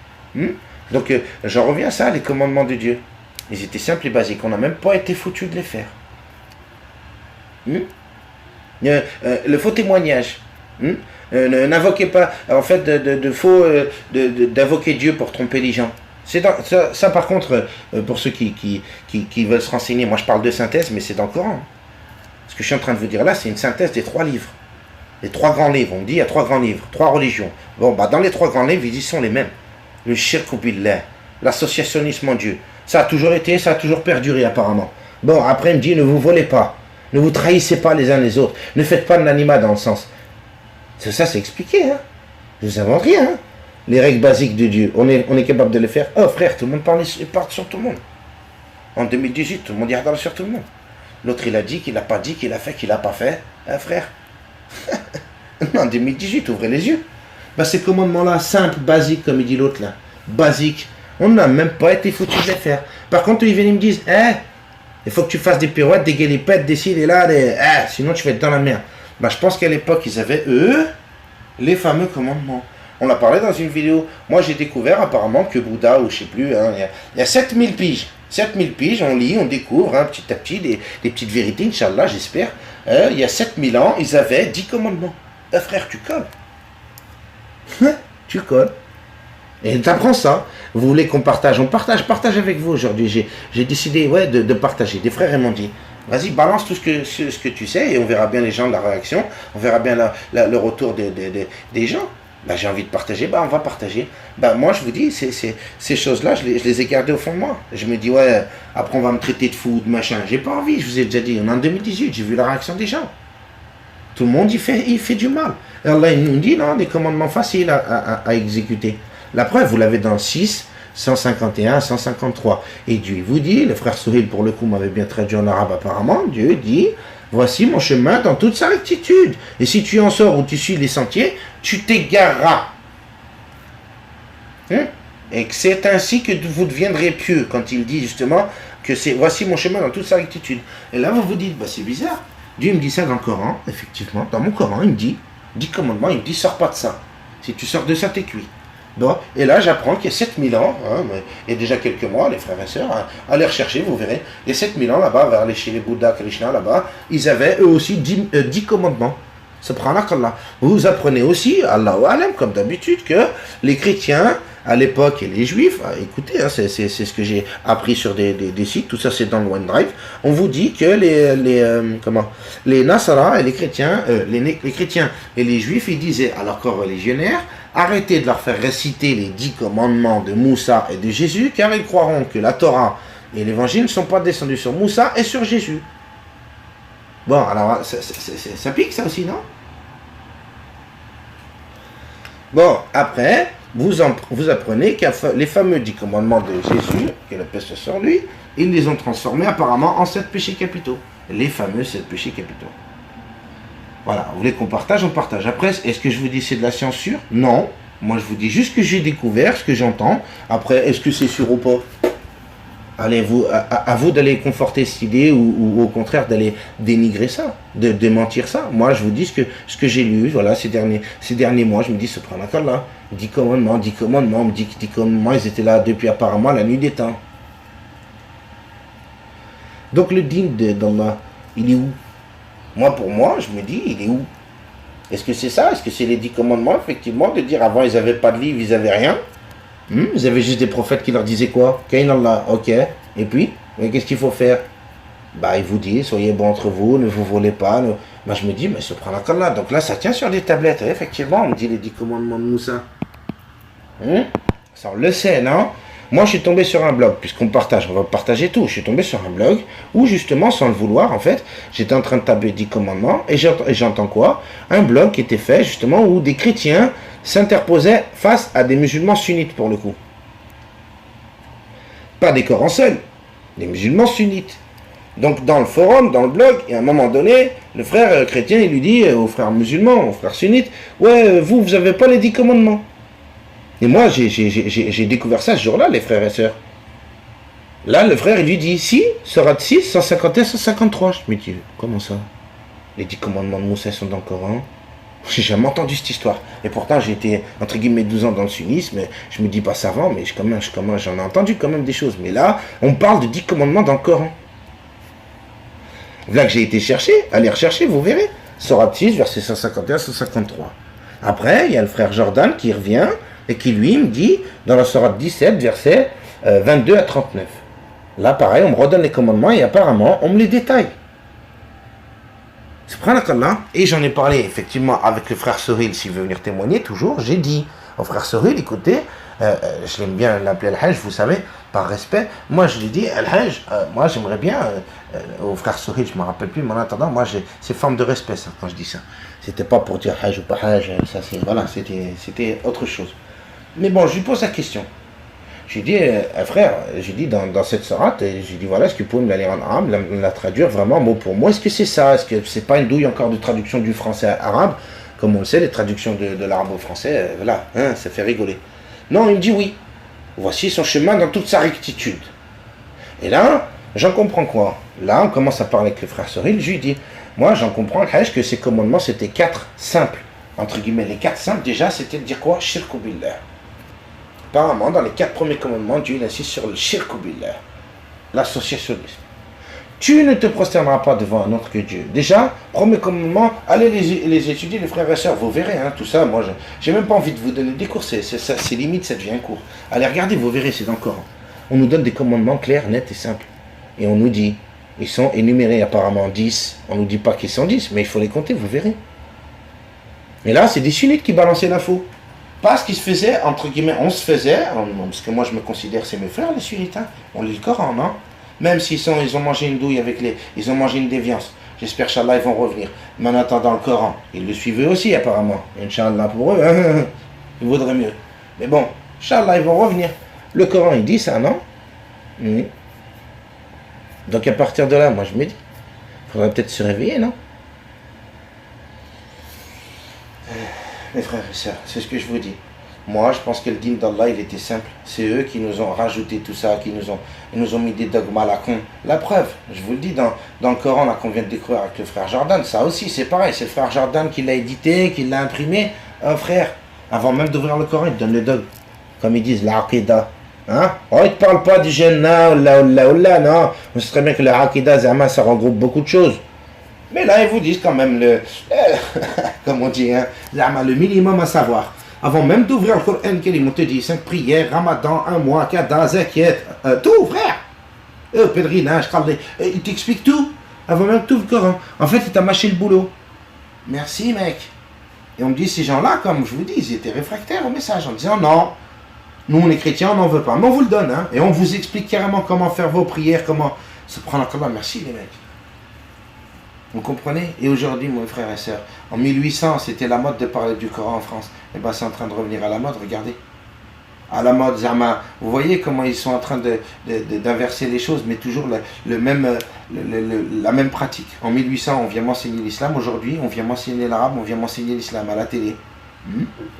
Donc j'en reviens à ça, les commandements de Dieu. Ils étaient simples et basiques, on n'a même pas été foutu de les faire. Le faux témoignage. N'invoquez pas, en fait, d'invoquer Dieu pour tromper les gens. Ça par contre, pour ceux qui veulent se renseigner, moi je parle de synthèse, mais c'est dans le Coran. Ce que je suis en train de vous dire là, c'est une synthèse des 3 livres. Les 3 grands livres, on dit il y a 3 grands livres, 3 religions. Bon, dans les 3 grands livres, ils sont les mêmes. Le shirk billah, l'associationnisme en Dieu. Ça a toujours été, ça a toujours perduré apparemment. Bon, après il me dit, ne vous volez pas. Ne vous trahissez pas les uns les autres. Ne faites pas de l'anima dans le sens. Ça c'est expliqué. Je vous invente rien. Les règles basiques de Dieu, on est capable de les faire. Oh frère, tout le monde parle sur tout le monde. En 2018, tout le monde y regarde sur tout le monde. L'autre il a dit, qu'il n'a pas dit, qu'il a fait, qu'il n'a pas fait. Frère. En 2018, ouvrez les yeux. Ces commandements-là, simples, basiques, comme il dit l'autre là. Basiques. On n'a même pas été foutu de les faire. Par contre, ils viennent et me disent, il faut que tu fasses des pirouettes, des galipettes, des ci, des là, sinon tu vas être dans la merde. Je pense qu'à l'époque, ils avaient, les fameux commandements. On l'a parlé dans une vidéo. Moi, j'ai découvert apparemment que Bouddha, ou je sais plus, il y a 7000 piges. 7000 piges, on lit, on découvre petit à petit des petites vérités, Inch'Allah, j'espère. Il y a 7000 ans, ils avaient 10 commandements. Frère, tu colles. Tu colles. Et tu apprends ça. Vous voulez qu'on partage? On partage avec vous aujourd'hui. J'ai décidé de partager. Des frères m'ont dit, vas-y, balance tout ce que tu sais et on verra bien les gens de la réaction. On verra bien le retour des gens. J'ai envie de partager, on va partager. Moi, je vous dis, ces choses-là, je les ai gardées au fond de moi. Je me dis, après on va me traiter de fou, de machin. J'ai pas envie, je vous ai déjà dit. On est en 2018, j'ai vu la réaction des gens. Tout le monde, il fait du mal. Et Allah, il nous dit, non, des commandements faciles à exécuter. La preuve, vous l'avez dans 6, 151, 153. Et Dieu vous dit, le frère Souhil, pour le coup, m'avait bien traduit en arabe apparemment, Dieu dit, voici mon chemin dans toute sa rectitude. Et si tu en sors ou tu suis les sentiers, tu t'égareras. Et que c'est ainsi que vous deviendrez pieux, quand il dit justement que c'est voici mon chemin dans toute sa rectitude. Et là, vous vous dites, c'est bizarre. Dieu me dit ça dans le Coran, effectivement. Dans mon Coran, il me dit, 10 commandements, il me dit, sors pas de ça. Si tu sors de ça, t'es cuit. Bon, et là, j'apprends qu'il y a 7000 ans, il y a déjà quelques mois, les frères et sœurs, allez rechercher, vous verrez, il y a 7000 ans là-bas, chez les Bouddha, Krishna, là-bas, ils avaient eux aussi 10 commandements. Subhanakallah. Vous apprenez aussi, Allahu Alam, comme d'habitude, que les chrétiens, à l'époque, et les juifs, écoutez, c'est ce que j'ai appris sur des sites, tout ça c'est dans le OneDrive, on vous dit que les Nasara et les chrétiens, les chrétiens et les juifs, ils disaient à leurs coreligionnaires, arrêtez de leur faire réciter les 10 commandements de Moussa et de Jésus, car ils croiront que la Torah et l'Évangile ne sont pas descendus sur Moussa et sur Jésus. Bon, alors, ça pique ça aussi, non? Bon, après, vous apprenez que les fameux 10 commandements de Jésus, que la paix soit sur lui, ils les ont transformés apparemment en 7 péchés capitaux. Les fameux 7 péchés capitaux. Voilà, vous voulez qu'on partage, on partage. Après, est-ce que je vous dis c'est de la science sûre? Non. Moi, je vous dis juste que j'ai découvert, ce que j'entends. Après, est-ce que c'est sûr ou pas? Allez, à vous d'aller conforter cette idée ou au contraire d'aller dénigrer ça, de démentir ça. Moi, je vous dis ce que j'ai lu, voilà, ces derniers mois, je me dis, subhanakallah, 10 commandements, on me dit que 10 commandements, ils étaient là depuis apparemment la nuit des temps. Donc le din d'Allah, il est où? Pour moi, je me dis, il est où? Est-ce que c'est ça? Est-ce que c'est les 10 commandements, effectivement, de dire avant, ils n'avaient pas de livre, ils n'avaient rien? Ils avaient juste des prophètes qui leur disaient quoi? Kain Allah, ok. Et puis, mais qu'est-ce qu'il faut faire? Il vous dit, soyez bons entre vous, ne vous volez pas. Je me dis, mais subhanakallah. Donc là, ça tient sur des tablettes. Et effectivement, on me dit les 10 commandements de Moussa. Ça, on le sait, non? Moi, je suis tombé sur un blog, puisqu'on partage, on va partager tout. Je suis tombé sur un blog où, justement, sans le vouloir, en fait, j'étais en train de taper 10 commandements, et j'entends quoi? Un blog qui était fait, justement, où des chrétiens s'interposaient face à des musulmans sunnites, pour le coup. Pas des Corans seuls, des musulmans sunnites. Donc dans le forum, dans le blog, et à un moment donné, le frère chrétien, il lui dit aux frères musulmans, aux frères sunnites, ouais, vous avez pas les 10 commandements. Et moi, j'ai découvert ça ce jour-là, les frères et sœurs. Là, le frère, il lui dit, si, sourate 6, 151, 153. Je me dis, comment ça? Les 10 commandements de Moussa sont dans le Coran. J'ai jamais entendu cette histoire. Et pourtant, j'ai été, entre guillemets, 12 ans dans le sunnisme. Je me dis pas savant, mais j'en ai entendu quand même des choses. Mais là, on parle de 10 commandements dans le Coran. Là que j'ai été chercher, allez rechercher, vous verrez. Sourate 6, verset 151, 153. Après, il y a le frère Jordan qui revient et qui lui me dit, dans la sourate 17, verset 22 à 39. Là, pareil, on me redonne les commandements et apparemment, on me les détaille. Subhanakallah. Et j'en ai parlé effectivement avec le frère Soril, s'il veut venir témoigner, toujours. J'ai dit au frère Soril, écoutez, je l'aime bien l'appeler Al-Hajj, vous savez, par respect. Moi, je lui dis, Al-Hajj, moi, j'aimerais bien, au frère Soril, je ne me rappelle plus, mais en attendant, moi, c'est forme de respect, ça, quand je dis ça. C'était pas pour dire Hajj ou pas Hajj, ça, voilà, c'était autre chose. Mais bon, je lui pose la question. J'ai dit, frère, j'ai dit dans cette sourate, j'ai dit, voilà, est-ce que vous pouvez me la lire en arabe, la traduire vraiment mot pour mot? Est-ce que c'est ça? Est-ce que c'est pas une douille encore de traduction du français à arabe? Comme on le sait, les traductions de l'arabe au français, voilà, hein, ça fait rigoler. Non, il me dit oui. Voici son chemin dans toute sa rectitude. Et là, j'en comprends quoi? Là, on commence à parler avec le frère Soril, je lui dis, moi, j'en comprends, que ces commandements, c'était 4 simples. Entre guillemets, les 4 simples, déjà, c'était de dire quoi? Shirku billah. Apparemment, dans les 4 premiers commandements, Dieu insiste sur le shirku billah, l'associationnisme. Tu ne te prosterneras pas devant un autre que Dieu. Déjà, premier commandement, allez les étudier, les frères et sœurs, vous verrez, hein, tout ça. Moi, j'ai même pas envie de vous donner des cours, c'est limite, ça devient un cours. Allez, regardez, vous verrez, c'est dans le Coran. On nous donne des commandements clairs, nets et simples. Et on nous dit, ils sont énumérés apparemment 10. On nous dit pas qu'ils sont 10, mais il faut les compter, vous verrez. Et là, c'est des sunnites qui balançaient l'info. Pas ce qui se faisait, entre guillemets, on se faisait, parce que moi je me considère, c'est mes frères les sunnites, hein, on lit le Coran, non? Même s'ils ont mangé une douille ils ont mangé une déviance. J'espère, Inch'Allah, ils vont revenir. Mais en attendant le Coran, ils le suivaient aussi apparemment. Inch'Allah pour eux, hein, il vaudrait mieux. Mais bon, Inch'Allah, ils vont revenir. Le Coran, il dit ça, non? Donc à partir de là, moi je me dis, il faudrait peut-être se réveiller, non? Mes frères et sœurs, c'est ce que je vous dis. Moi, je pense que le dîn d'Allah, il était simple. C'est eux qui nous ont rajouté tout ça, ils nous ont mis des dogmes à la con. La preuve, je vous le dis, dans le Coran, là, qu'on vient de découvrir avec le frère Jordan, ça aussi, c'est pareil. C'est le frère Jordan qui l'a édité, qui l'a imprimé. Frère, avant même d'ouvrir le Coran, il te donne le dogme. Comme ils disent, la aqidah. Hein? Oh, il ne te parle pas du Jannah, non. On sait très bien que la aqidah, ça regroupe beaucoup de choses. Mais là, ils vous disent quand même comme on dit, hein, le minimum à savoir. Avant même d'ouvrir le Coran, on te dit 5 prières, Ramadan, 1 mois, Kada, Zakiat, tout, frère. Pèlerinage, il t'explique tout. Avant même tout le Coran. En fait, il t'a mâché le boulot. Merci, mec. Et on me dit, ces gens-là, comme je vous dis, ils étaient réfractaires au message en disant non. Nous, on est chrétiens, on n'en veut pas. Mais on vous le donne, hein. Et on vous explique carrément comment faire vos prières, comment se prendre la Coran. Merci, les mecs. Vous comprenez? Et aujourd'hui, mon frère et sœur, en 1800, c'était la mode de parler du Coran en France. Et bien, c'est en train de revenir à la mode, regardez. À la mode, Zama. Vous voyez comment ils sont en train d'inverser les choses, mais toujours la même pratique. En 1800, on vient m'enseigner l'islam. Aujourd'hui, on vient m'enseigner l'arabe, on vient m'enseigner l'islam à la télé.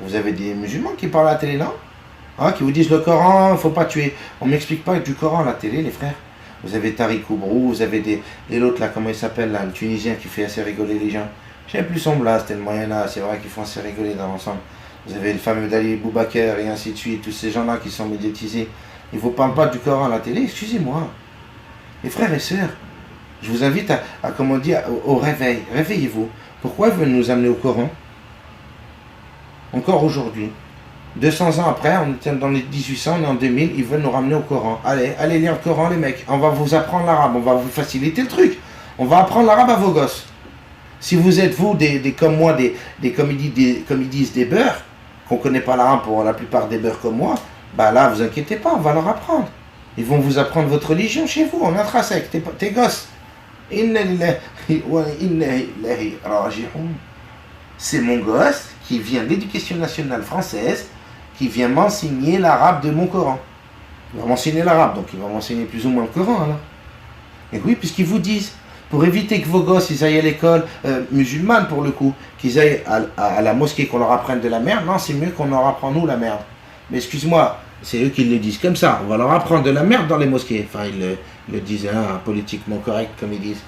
Vous avez des musulmans qui parlent à la télé, non? Hein, qui vous disent le Coran, il ne faut pas tuer. On ne m'explique pas du Coran à la télé, les frères. Vous avez Tariq Oubrou, vous avez l'autre là, comment il s'appelle là, le Tunisien qui fait assez rigoler les gens. Je ne sais plus son blast, c'était le moyen là, c'est vrai qu'ils font assez rigoler dans l'ensemble. Vous avez le fameux Dali Boubaker et ainsi de suite, tous ces gens-là qui sont médiatisés. Ils ne vous parlent pas du Coran à la télé, excusez-moi. Les frères et sœurs, je vous invite à comme on dit, au réveil. Réveillez-vous. Pourquoi ils veulent nous amener au Coran? Encore aujourd'hui. 200 ans après, on était dans les 1800, on est en 2000, ils veulent nous ramener au Coran. Allez lire le Coran, les mecs. On va vous apprendre l'arabe, on va vous faciliter le truc. On va apprendre l'arabe à vos gosses. Si vous êtes, vous, comme moi, comme ils disent, des beurs, qu'on ne connaît pas l'arabe pour la plupart des beurs comme moi, bah là, vous inquiétez pas, on va leur apprendre. Ils vont vous apprendre votre religion chez vous, en intrinsèque, tes gosses. C'est mon gosse qui vient de l'éducation nationale française, qui vient m'enseigner l'arabe de mon Coran. Il va m'enseigner l'arabe, donc il va m'enseigner plus ou moins le Coran, alors. Et oui, puisqu'ils vous disent, pour éviter que vos gosses ils aillent à l'école musulmane pour le coup, qu'ils aillent à la mosquée, qu'on leur apprenne de la merde, non, c'est mieux qu'on leur apprend nous la merde. Mais excuse-moi, c'est eux qui le disent comme ça, on va leur apprendre de la merde dans les mosquées. Enfin, ils le disent politiquement correct, comme ils disent.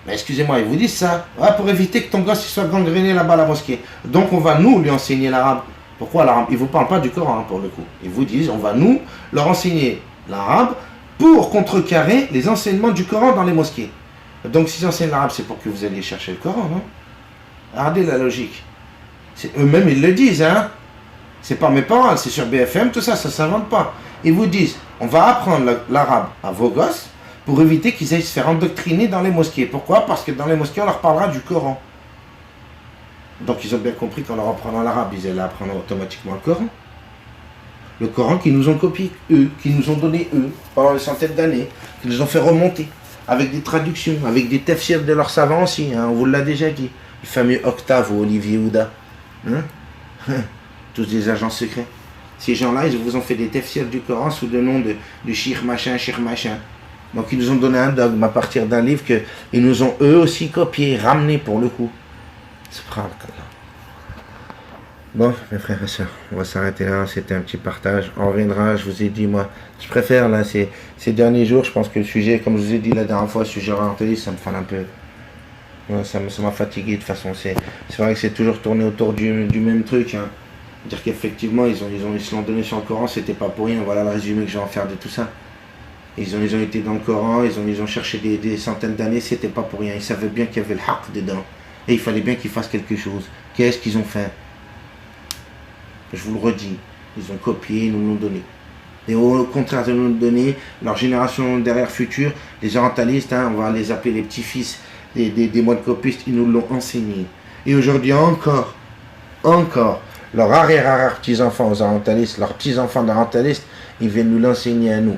Mais excusez-moi, ils vous disent ça, ouais, pour éviter que ton gosse il soit gangréné là-bas à la mosquée. Donc on va nous lui enseigner l'arabe. Pourquoi l'arabe? Ils ne vous parlent pas du Coran pour le coup. Ils vous disent, on va nous leur enseigner l'arabe pour contrecarrer les enseignements du Coran dans les mosquées. Donc s'ils enseignent l'arabe, c'est pour que vous alliez chercher le Coran, non? Regardez la logique. Eux-mêmes, ils le disent, hein. C'est pas mes paroles, c'est sur BFM, tout ça, ça ne s'invente pas. Ils vous disent, on va apprendre l'arabe à vos gosses pour éviter qu'ils aillent se faire endoctriner dans les mosquées. Pourquoi? Parce que dans les mosquées, on leur parlera du Coran. Donc ils ont bien compris qu'en leur apprenant l'arabe, ils allaient apprendre automatiquement le Coran. Le Coran qu'ils nous ont copié, eux, qu'ils nous ont donné, eux, pendant des centaines d'années, qu'ils nous ont fait remonter, avec des traductions, avec des tafsirs de leurs savants aussi, hein, on vous l'a déjà dit. Le fameux Octave ou Olivier Houda. Hein? Tous des agents secrets. Ces gens-là, ils vous ont fait des tafsirs du Coran sous le nom de Shir machin, Shir machin. Donc ils nous ont donné un dogme à partir d'un livre qu'ils nous ont eux aussi copié, ramené pour le coup. Subhanallah. Bon, mes frères et sœurs, on va s'arrêter là, c'était un petit partage. On reviendra, je vous ai dit, moi, je préfère, là, ces derniers jours, je pense que le sujet, comme je vous ai dit la dernière fois, le sujet orientaliste, ça me fait un peu... Ouais, ça m'a fatigué, de toute façon, c'est vrai que c'est toujours tourné autour du même truc, hein. Dire qu'effectivement, ils se l'ont donné sur le Coran, c'était pas pour rien, voilà le résumé que je vais en faire de tout ça. Ils ont été dans le Coran, ils ont cherché des centaines d'années, c'était pas pour rien, ils savaient bien qu'il y avait le haqq dedans, et il fallait bien qu'ils fassent quelque chose. Qu'est-ce qu'ils ont fait? Je vous le redis, ils ont copié, ils nous l'ont donné. Et au contraire de nous le donner, leur génération derrière future, les orientalistes, hein, on va les appeler les petits-fils des moines copistes, ils nous l'ont enseigné. Et aujourd'hui encore, leurs arrière-petits-enfants aux orientalistes, leurs petits-enfants d'orientalistes, ils viennent nous l'enseigner à nous.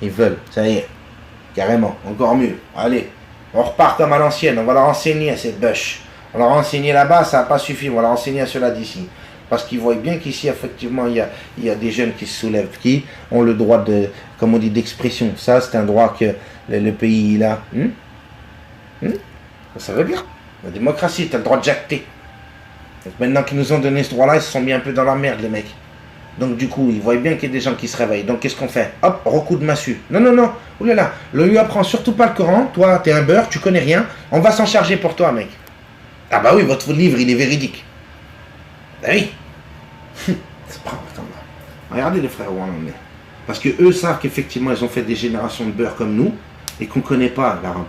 Ils veulent, ça y est, carrément, encore mieux. Allez, on repart comme à l'ancienne, on va leur enseigner à ces bûches. On leur a enseigné là-bas, ça n'a pas suffi, on va leur enseigner à ceux-là d'ici. Parce qu'ils voient bien qu'ici, effectivement, il y a des jeunes qui se soulèvent, qui ont le droit de, comme on dit, d'expression. Ça, c'est un droit que le pays, il a. Ça va bien. La démocratie, tu as le droit de jacter. Donc, maintenant qu'ils nous ont donné ce droit-là, ils se sont mis un peu dans la merde, les mecs. Donc, du coup, ils voient bien qu'il y a des gens qui se réveillent. Donc, qu'est-ce qu'on fait? Hop, recoup de massue. Non. Oulala, le lui apprend surtout pas le Coran. Toi, t'es un beurre, tu connais rien. On va s'en charger pour toi, mec. Ah bah oui, votre livre, il est véridique. Ah oui. C'est pas comme ça. Regardez les frères où on en est. Parce que eux savent qu'effectivement, ils ont fait des générations de beurre comme nous et qu'on ne connaît pas l'arabe.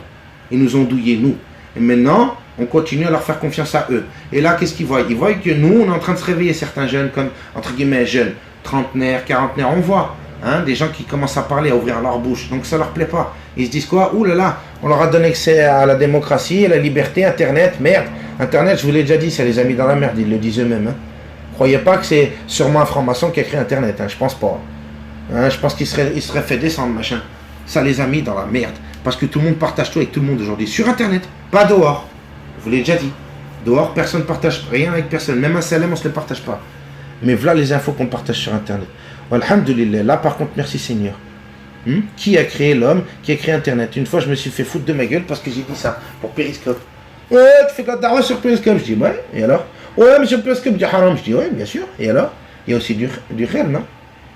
Ils nous ont douillés, nous. Et maintenant, on continue à leur faire confiance à eux. Et là, qu'est-ce qu'ils voient? Ils voient que nous, on est en train de se réveiller, certains jeunes, comme, entre guillemets, jeunes, trentenaires, quarantenaires, on voit. Hein, des gens qui commencent à parler, à ouvrir leur bouche. Donc ça leur plaît pas. Ils se disent quoi? Ouh là là, on leur a donné accès à la démocratie, à la liberté, Internet, merde. Internet, je vous l'ai déjà dit, ça les a mis dans la merde, ils le disent eux-mêmes. Hein. Croyez pas que c'est sûrement un franc-maçon qui a créé Internet, hein, je pense pas. Hein, je pense qu'il serait fait descendre, machin. Ça les a mis dans la merde. Parce que tout le monde partage tout avec tout le monde aujourd'hui. Sur Internet, pas dehors. Je vous l'ai déjà dit. Dehors, personne ne partage rien avec personne. Même un salam, on ne se le partage pas. Mais voilà les infos qu'on partage sur Internet. Alhamdulillah, là par contre, merci Seigneur. Qui a créé l'homme, qui a créé Internet? Une fois, je me suis fait foutre de ma gueule parce que j'ai dit ça pour Periscope. Ouais, tu fais de la dawa sur Periscope? Je dis, ouais, et alors? Ouais, mais sur Periscope, du haram. Je dis, ouais, bien sûr, et alors? Il y a aussi du khair, non?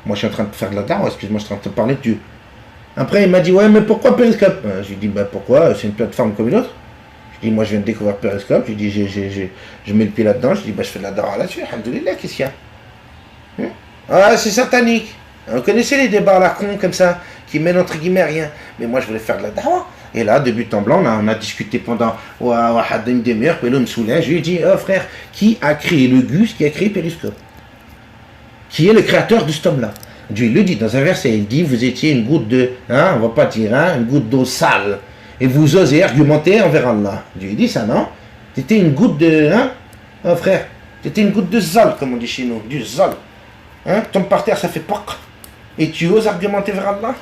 Moi, je suis en train de faire de la dawa, excuse-moi, je suis en train de te parler de Dieu. Après, il m'a dit, ouais, mais pourquoi Periscope? Je lui ai dit, bah pourquoi? C'est une plateforme comme une autre. Je dis, moi, je viens de découvrir Periscope. Je lui dis, je mets le pied là-dedans. Je dis, bah je fais de la dawa là-dessus, alhamdoulilah, qu'est-ce qu'il y a? Ah, c'est satanique. Vous connaissez les débats à la con comme ça, qui mènent entre guillemets à rien. Mais moi, je voulais faire de la dawa. Et là, de but en blanc, on a discuté pendant une demi-heure, puis l'homme me soulève. Je lui ai dit, oh frère, qui a créé le Gus, qui a créé Periscope? Qui est le créateur de cet homme-là? Dieu le dit dans un verset, il dit, vous étiez une goutte de, hein, on va pas dire, hein, une goutte d'eau sale. Et vous osez argumenter envers Allah. Dieu dit ça, non? Tu étais une goutte de, hein, oh frère, tu étais une goutte de zal, comme on dit chez nous, du zal. Hein, tombe par terre, ça fait poc. Et tu oses argumenter vers Allah?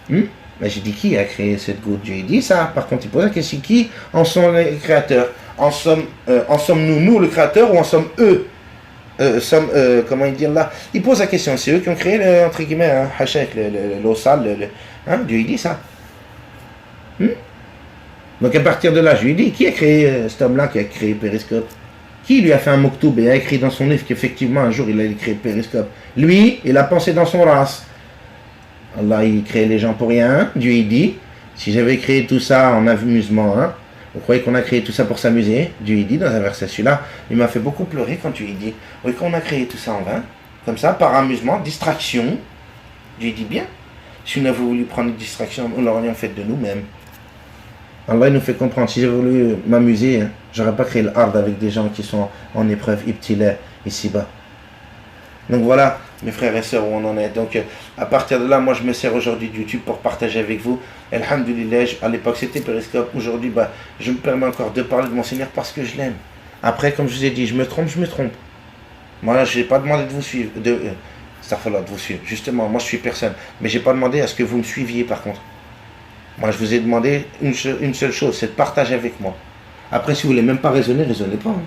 Ben, j'ai dit, qui a créé cette goutte? Dieu dit ça. Par contre, il pose la question, qui en sont les créateurs? En sommes-nous, nous, le créateur, ou en sommes eux? Comment il dit là? Il pose la question, c'est eux qui ont créé, entre guillemets, hachek, l'eau sale, Hein, Dieu il dit ça. Donc à partir de là, je lui dis, qui a créé cet homme-là qui a créé Périscope? Qui lui a fait un moktoub et a écrit dans son livre qu'effectivement un jour il allait créer Périscope? Lui, il a pensé dans son race. Allah il crée les gens pour rien. Dieu il dit, si j'avais créé tout ça en amusement, hein, vous croyez qu'on a créé tout ça pour s'amuser? Dieu il dit dans un verset celui-là, il m'a fait beaucoup pleurer quand Dieu il dit, oui qu'on a créé tout ça en vain, comme ça, par amusement, distraction. Dieu dit bien, si on avait voulu prendre une distraction, on l'aurait fait de nous-mêmes. Allah il nous fait comprendre, si j'avais voulu m'amuser, hein, j'aurais pas créé l'ard avec des gens qui sont en épreuve, ibtila, ici-bas. Donc voilà, mes frères et sœurs, où on en est. Donc à partir de là, moi je me sers aujourd'hui de YouTube pour partager avec vous. Alhamdulillah, à l'époque c'était Periscope. Aujourd'hui, je me permets encore de parler de mon Seigneur parce que je l'aime. Après, comme je vous ai dit, je me trompe. Moi, je n'ai pas demandé de vous suivre, de vous suivre. Justement, moi je suis personne. Mais j'ai pas demandé à ce que vous me suiviez par contre. Moi je vous ai demandé une seule chose, c'est de partager avec moi. Après, si vous voulez même pas raisonnez pas. Hein.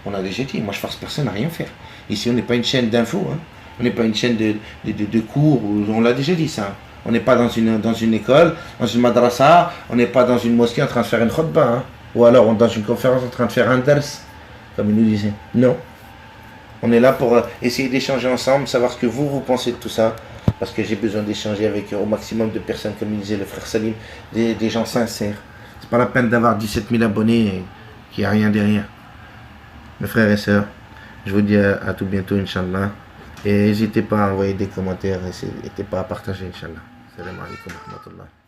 On a déjà dit, moi je force personne à rien faire. Ici, on n'est pas une chaîne d'infos, hein. On n'est pas une chaîne de cours, on l'a déjà dit ça. On n'est pas dans une école, dans une madrasa, on n'est pas dans une mosquée en train de faire une khutbah, hein. Ou alors dans une conférence en train de faire un dars, comme il nous disait. Non. On est là pour essayer d'échanger ensemble, savoir ce que vous pensez de tout ça, parce que j'ai besoin d'échanger avec au maximum de personnes, comme il disait le frère Salim, des gens sincères. C'est pas la peine d'avoir 17 000 abonnés et qu'il n'y a rien derrière. Mes frères et sœurs, je vous dis à tout bientôt, Inch'Allah. Et n'hésitez pas à envoyer des commentaires, n'hésitez pas à partager, Inch'Allah. Salam alaikum wa rahmatullah.